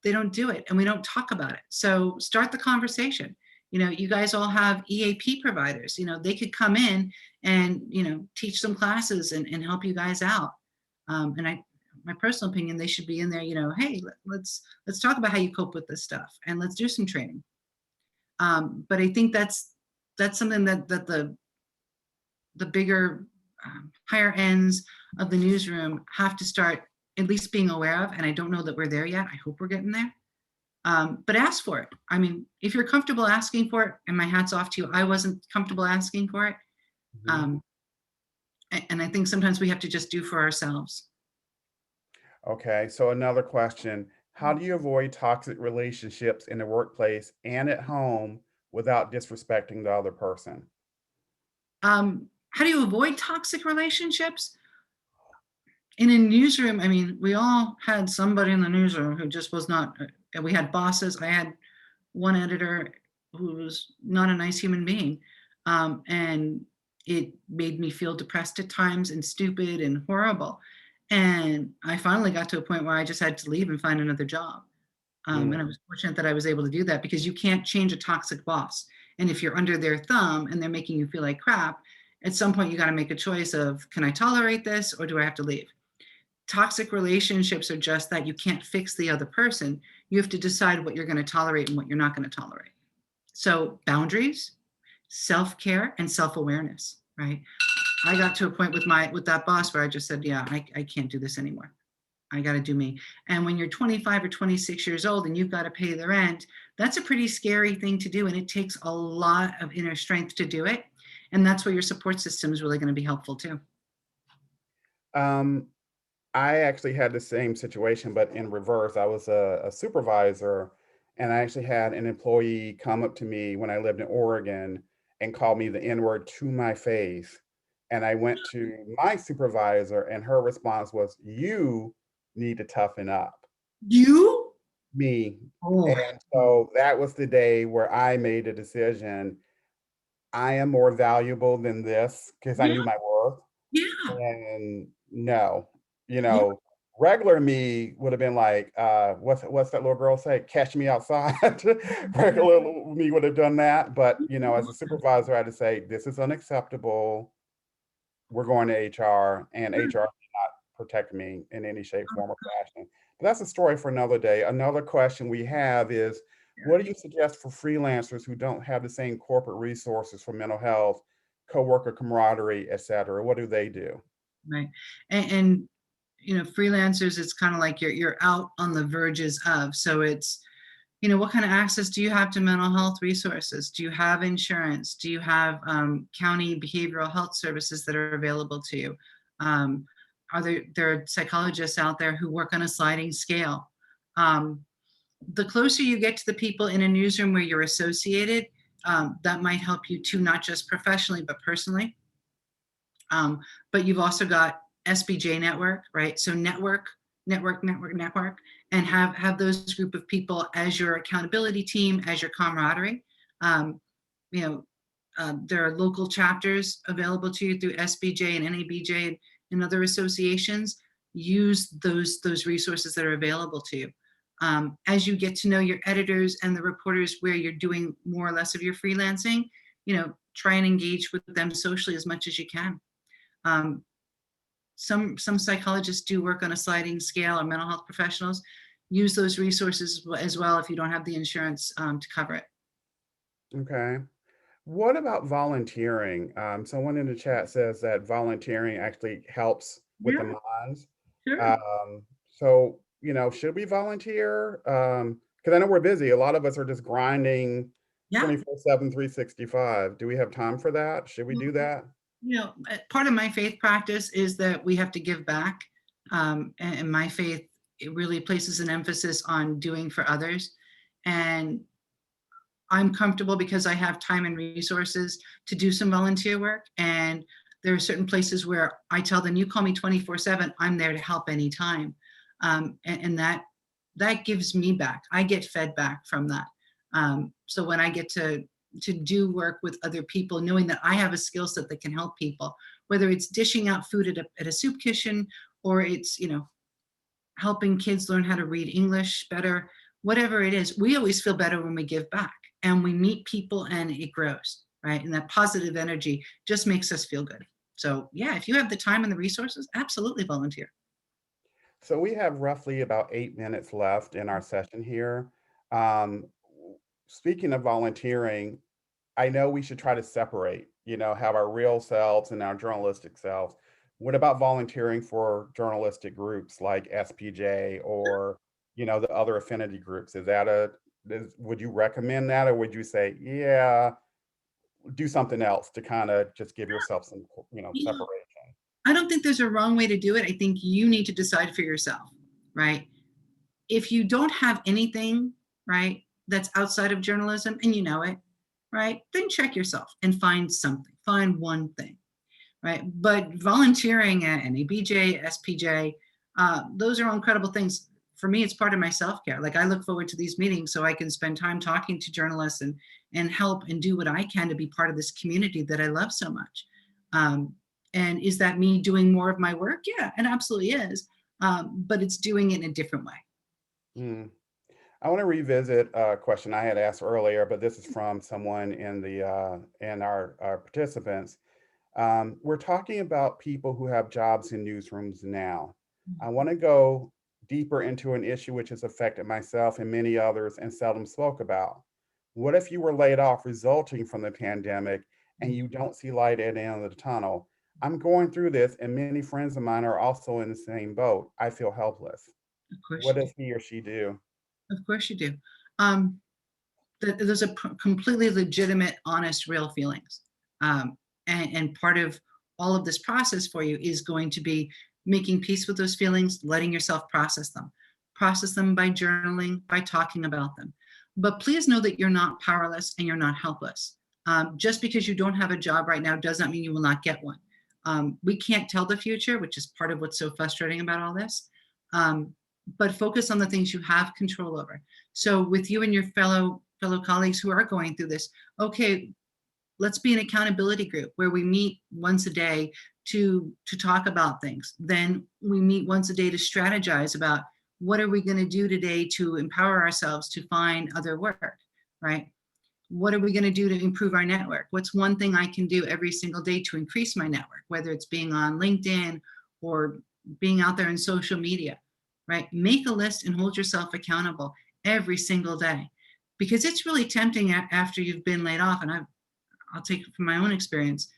they don't do it and we don't talk about it. So start the conversation. You guys all have EAP providers, they could come in and, teach some classes and help you guys out. And my personal opinion, they should be in there, hey, let's talk about how you cope with this stuff and let's do some training. But I think that's something that the bigger, higher ends of the newsroom have to start at least being aware of. And I don't know that we're there yet. I hope we're getting there. But ask for it. I mean, if you're comfortable asking for it, and my hat's off to you, I wasn't comfortable asking for it. And I think sometimes we have to just do for ourselves. Okay, so another question. How do you avoid toxic relationships in the workplace and at home without disrespecting the other person? How do you avoid toxic relationships? In a newsroom, I mean, we all had somebody in the newsroom who just was not, we had bosses. I had one editor who was not a nice human being. And it made me feel depressed at times and stupid and horrible. And I finally got to a point where I just had to leave and find another job. And I was fortunate that I was able to do that, because you can't change a toxic boss. And if you're under their thumb and they're making you feel like crap, at some point you got to make a choice of, can I tolerate this or do I have to leave? Toxic relationships are just that. You can't fix the other person. You have to decide what you're going to tolerate and what you're not going to tolerate. So boundaries, self-care, and self-awareness, right? I got to a point with that boss where I just said, yeah, I can't do this anymore. I got to do me. And when you're 25 or 26 years old and you've got to pay the rent, that's a pretty scary thing to do. And it takes a lot of inner strength to do it. And that's where your support system is really going to be helpful too. I actually had the same situation, but in reverse. I was a supervisor, and I actually had an employee come up to me when I lived in Oregon and call me the N-word to my face. And I went to my supervisor, and her response was, "You need to toughen up." You? Me. Oh. And so that was the day where I made a decision. I am more valuable than this, because I knew my worth. Yeah. And no, regular me would have been like, what's that little girl say? Catch me outside. Regular me would have done that. But, as a supervisor, I had to say, this is unacceptable. We're going to HR, and HR did not protect me in any shape, form, or fashion. But that's a story for another day. Another question we have is, what do you suggest for freelancers who don't have the same corporate resources for mental health, coworker camaraderie, et cetera? What do they do? Right. And freelancers, it's kind of like you're out on the verges of, so it's, what kind of access do you have to mental health resources? Do you have insurance? Do you have county behavioral health services that are available to you? Are there psychologists out there who work on a sliding scale? The closer you get to the people in a newsroom where you're associated, that might help you too, not just professionally, but personally. But you've also got SPJ network, right? So network, and have those group of people as your accountability team, as your camaraderie. There are local chapters available to you through SBJ and NABJ and other associations. Use those resources that are available to you. As you get to know your editors and the reporters where you're doing more or less of your freelancing, try and engage with them socially as much as you can. Some psychologists do work on a sliding scale, or mental health professionals. Use those resources as well if you don't have the insurance to cover it. Okay. What about volunteering? Someone in the chat says that volunteering actually helps with the minds. Sure. So, should we volunteer? Because I know we're busy. A lot of us are just grinding 24/7, 365. Do we have time for that? Should we do that? Part of my faith practice is that we have to give back. And my faith, it really places an emphasis on doing for others. And I'm comfortable because I have time and resources to do some volunteer work. And there are certain places where I tell them, you call me 24/7, I'm there to help anytime. And that gives me back. I get fed back from that. So when I get to do work with other people, knowing that I have a skill set that can help people, whether it's dishing out food at a soup kitchen, or it's, helping kids learn how to read English better, whatever it is, we always feel better when we give back and we meet people and it grows, right? And that positive energy just makes us feel good. So yeah, if you have the time and the resources, absolutely volunteer. So we have roughly about 8 minutes left in our session here. Speaking of volunteering, I know we should try to separate, have our real selves and our journalistic selves. What about volunteering for journalistic groups like SPJ or, the other affinity groups? Would you recommend that, or would you say, yeah, do something else to kind of just give yourself some, separation? I don't think there's a wrong way to do it. I think you need to decide for yourself, right? If you don't have anything, right, that's outside of journalism, and you know it, right? Then check yourself and find something, find one thing, right? But volunteering at NABJ, SPJ, those are all incredible things. For me, it's part of my self-care. Like, I look forward to these meetings so I can spend time talking to journalists and help and do what I can to be part of this community that I love so much. And is that me doing more of my work? Yeah, it absolutely is. But it's doing it in a different way. Mm. I want to revisit a question I had asked earlier, but this is from someone in the in our participants. We're talking about people who have jobs in newsrooms now. I want to go deeper into an issue which has affected myself and many others and seldom spoke about. What if you were laid off resulting from the pandemic and you don't see light at the end of the tunnel? I'm going through this, and many friends of mine are also in the same boat. I feel helpless. Of course What you does he or she do? do. Of course you do. Those are completely legitimate, honest, real feelings. And part of all of this process for you is going to be making peace with those feelings, letting yourself process them. Process them by journaling, by talking about them. But please know that you're not powerless and you're not helpless. Just because you don't have a job right now does not mean you will not get one. We can't tell the future, which is part of what's so frustrating about all this. But focus on the things you have control over. So with you and your fellow colleagues who are going through this, okay, let's be an accountability group where we meet once a day to talk about things. Then we meet once a day to strategize about what are we going to do today to empower ourselves to find other work, right? What are we going to do to improve our network? What's one thing I can do every single day to increase my network, whether it's being on LinkedIn or being out there in social media, right? Make a list and hold yourself accountable every single day, because it's really tempting after you've been laid off. And I'll take it from my own experience,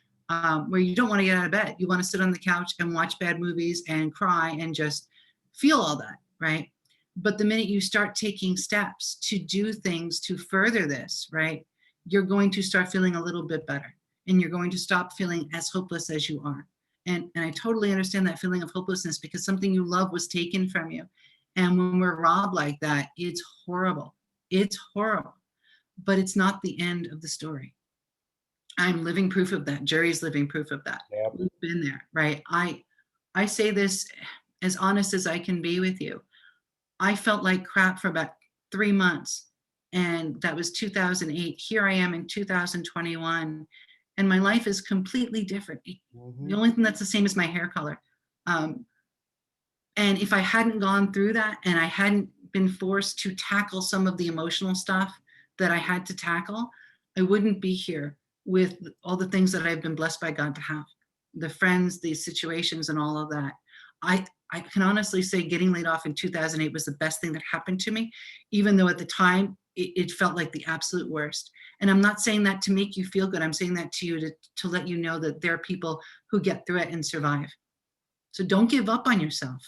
where you don't want to get out of bed. You want to sit on the couch and watch bad movies and cry and just feel all that, right? But the minute you start taking steps to do things to further this, right, you're going to start feeling a little bit better, and you're going to stop feeling as hopeless as you are. And I totally understand that feeling of hopelessness, because something you love was taken from you. And when we're robbed like that, it's horrible. It's horrible, but it's not the end of the story. I'm living proof of that. Jerry's living proof of that. Yep. We've been there, right? I say this as honest as I can be with you. I felt like crap for about 3 months, and that was 2008. Here I am in 2021, and my life is completely different. The only thing that's the same is my hair color. And if I hadn't gone through that, and I hadn't been forced to tackle some of the emotional stuff that I had to tackle, I wouldn't be here with all the things that I've been blessed by God to have, the friends, the situations, and all of that. I can honestly say getting laid off in 2008 was the best thing that happened to me, even though at the time it felt like the absolute worst. And I'm not saying that to make you feel good. I'm saying that to you to let you know that there are people who get through it and survive. So don't give up on yourself.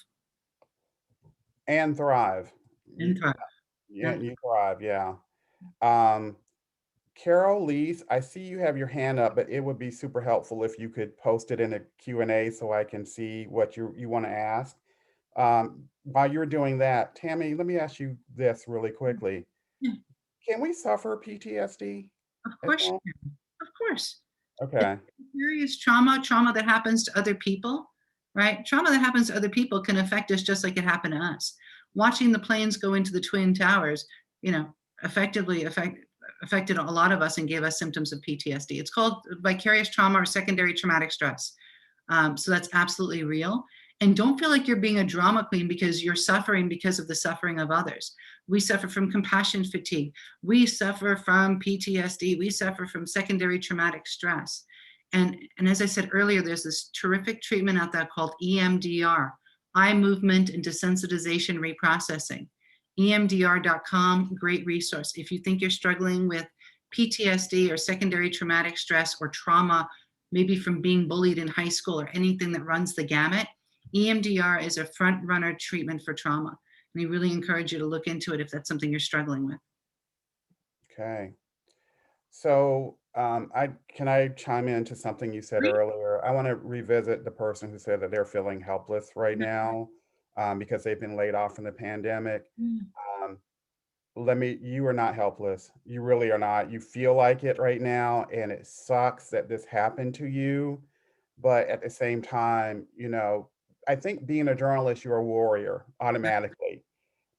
And thrive. And thrive. Yeah, you thrive, yeah. Carol Lees, I see you have your hand up, but it would be super helpful if you could post it in a Q&A so I can see what you want to ask. While you're doing that, Tammy, let me ask you this really quickly. Yeah. Can we suffer PTSD? Of course you can. Of course. Okay. Serious trauma that happens to other people, right? Trauma that happens to other people can affect us just like it happened to us. Watching the planes go into the Twin Towers, effectively affected a lot of us and gave us symptoms of PTSD. It's called vicarious trauma or secondary traumatic stress. So that's absolutely real. And don't feel like you're being a drama queen because you're suffering because of the suffering of others. We suffer from compassion fatigue. We suffer from PTSD. We suffer from secondary traumatic stress. And as I said earlier, there's this terrific treatment out there called EMDR, eye movement and desensitization reprocessing. EMDR.com, great resource. If you think you're struggling with PTSD or secondary traumatic stress or trauma, maybe from being bullied in high school or anything that runs the gamut, EMDR is a front runner treatment for trauma. And I really encourage you to look into it if that's something you're struggling with. Okay. So can I chime into something you said earlier? I want to revisit the person who said that they're feeling helpless right now because they've been laid off from the pandemic. you are not helpless. You really are not. You feel like it right now, and it sucks that this happened to you. But at the same time, I think being a journalist, you're a warrior automatically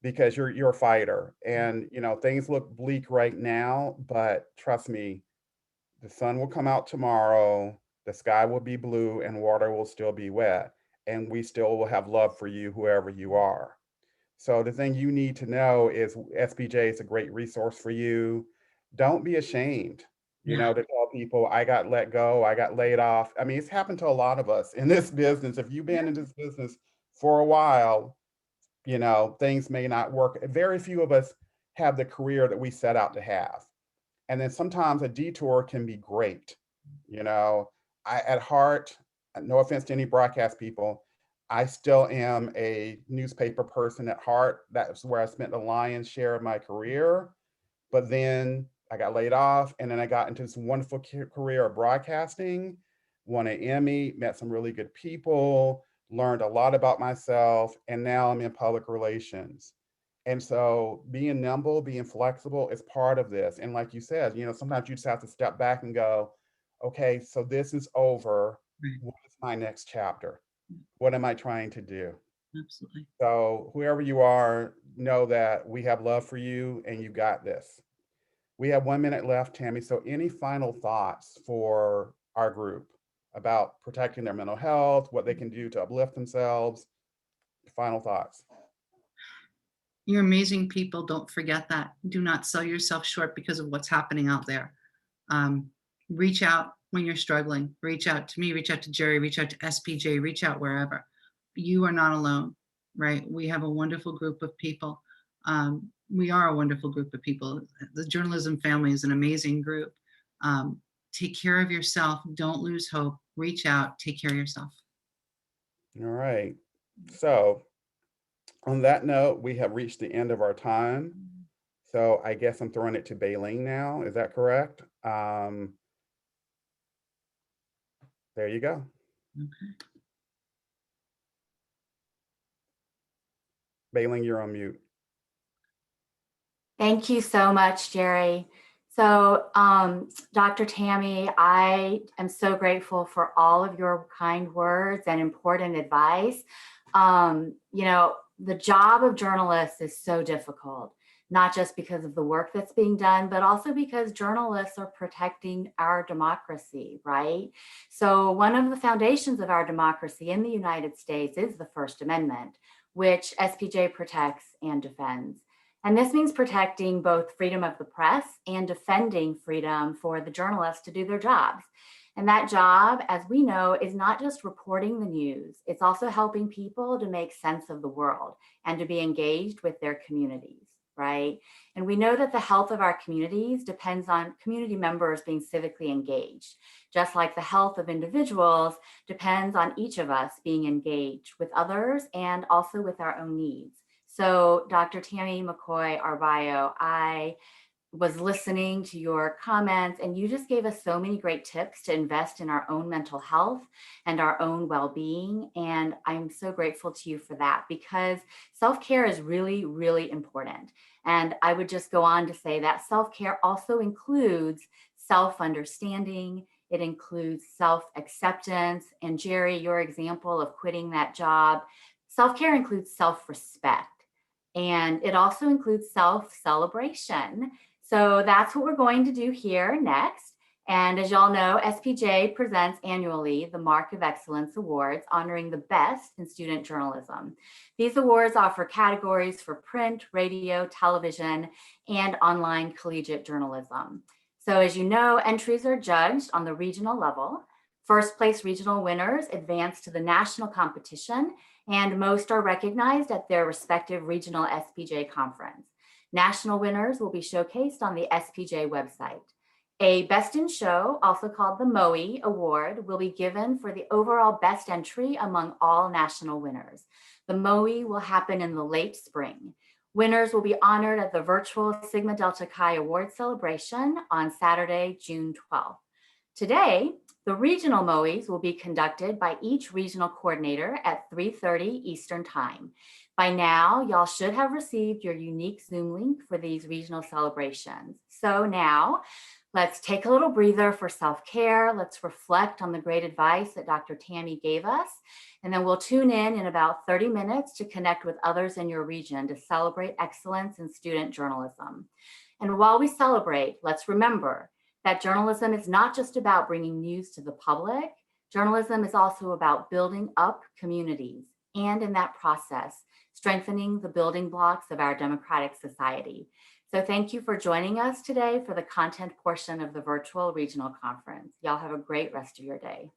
because you're a fighter. And, things look bleak right now, but trust me, the sun will come out tomorrow, the sky will be blue, and water will still be wet. And we still will have love for you, whoever you are. So the thing you need to know is SPJ is a great resource for you. Don't be ashamed, to tell people I got let go, I got laid off. I mean, it's happened to a lot of us in this business. If you've been in this business for a while, things may not work. Very few of us have the career that we set out to have. And then sometimes a detour can be great. At heart, no offense to any broadcast people, I still am a newspaper person at heart. That's where I spent the lion's share of my career. But then I got laid off, and then I got into this wonderful career of broadcasting, won an Emmy, met some really good people, learned a lot about myself, and now I'm in public relations. And so being nimble, being flexible is part of this. And like you said, sometimes you just have to step back and go, okay, so this is over. What is my next chapter? What am I trying to do? Absolutely. So whoever you are, know that we have love for you and you got this. We have 1 minute left, Tammy. So any final thoughts for our group about protecting their mental health, what they can do to uplift themselves? Final thoughts. You're amazing people. Don't forget that. Do not sell yourself short because of what's happening out there. Reach out when you're struggling. Reach out to me, reach out to Jerry, reach out to SPJ, reach out wherever. You are not alone, right? We have a wonderful group of people. We are a wonderful group of people. The journalism family is an amazing group. Take care of yourself. Don't lose hope. Reach out. Take care of yourself. All right. So on that note, we have reached the end of our time. So I guess I'm throwing it to Baleen now. Is that correct? There you go. Okay. Baleen, you're on mute. Thank you so much, Jerry. So, Dr. Tammy, I am so grateful for all of your kind words and important advice. The job of journalists is so difficult, not just because of the work that's being done, but also because journalists are protecting our democracy, right? So one of the foundations of our democracy in the United States is the First Amendment, which SPJ protects and defends. And this means protecting both freedom of the press and defending freedom for the journalists to do their jobs. And that job, as we know, is not just reporting the news, it's also helping people to make sense of the world and to be engaged with their communities, right? And we know that the health of our communities depends on community members being civically engaged, just like the health of individuals depends on each of us being engaged with others and also with our own needs. So Dr. Tammy McCoy Arbayo, I was listening to your comments and you just gave us so many great tips to invest in our own mental health and our own well-being. And I'm so grateful to you for that because self-care is really, really important. And I would just go on to say that self-care also includes self-understanding. It includes self-acceptance. And Jerry, your example of quitting that job, self-care includes self-respect. And it also includes self-celebration. So that's what we're going to do here next. And as y'all know, SPJ presents annually the Mark of Excellence Awards, honoring the best in student journalism. These awards offer categories for print, radio, television, and online collegiate journalism. So as you know, entries are judged on the regional level. First place regional winners advance to the national competition, and most are recognized at their respective regional SPJ conference. National winners will be showcased on the SPJ website. A Best in Show, also called the MOE Award, will be given for the overall best entry among all national winners. The MOE will happen in the late spring. Winners will be honored at the virtual Sigma Delta Chi Award celebration on Saturday, June 12th. Today, the regional MOEs will be conducted by each regional coordinator at 3:30 Eastern Time. By now, y'all should have received your unique Zoom link for these regional celebrations. So now, let's take a little breather for self-care. Let's reflect on the great advice that Dr. Tammy gave us. And then we'll tune in about 30 minutes to connect with others in your region to celebrate excellence in student journalism. And while we celebrate, let's remember that journalism is not just about bringing news to the public. Journalism is also about building up communities, and in that process, strengthening the building blocks of our democratic society. So thank you for joining us today for the content portion of the virtual regional conference. Y'all have a great rest of your day.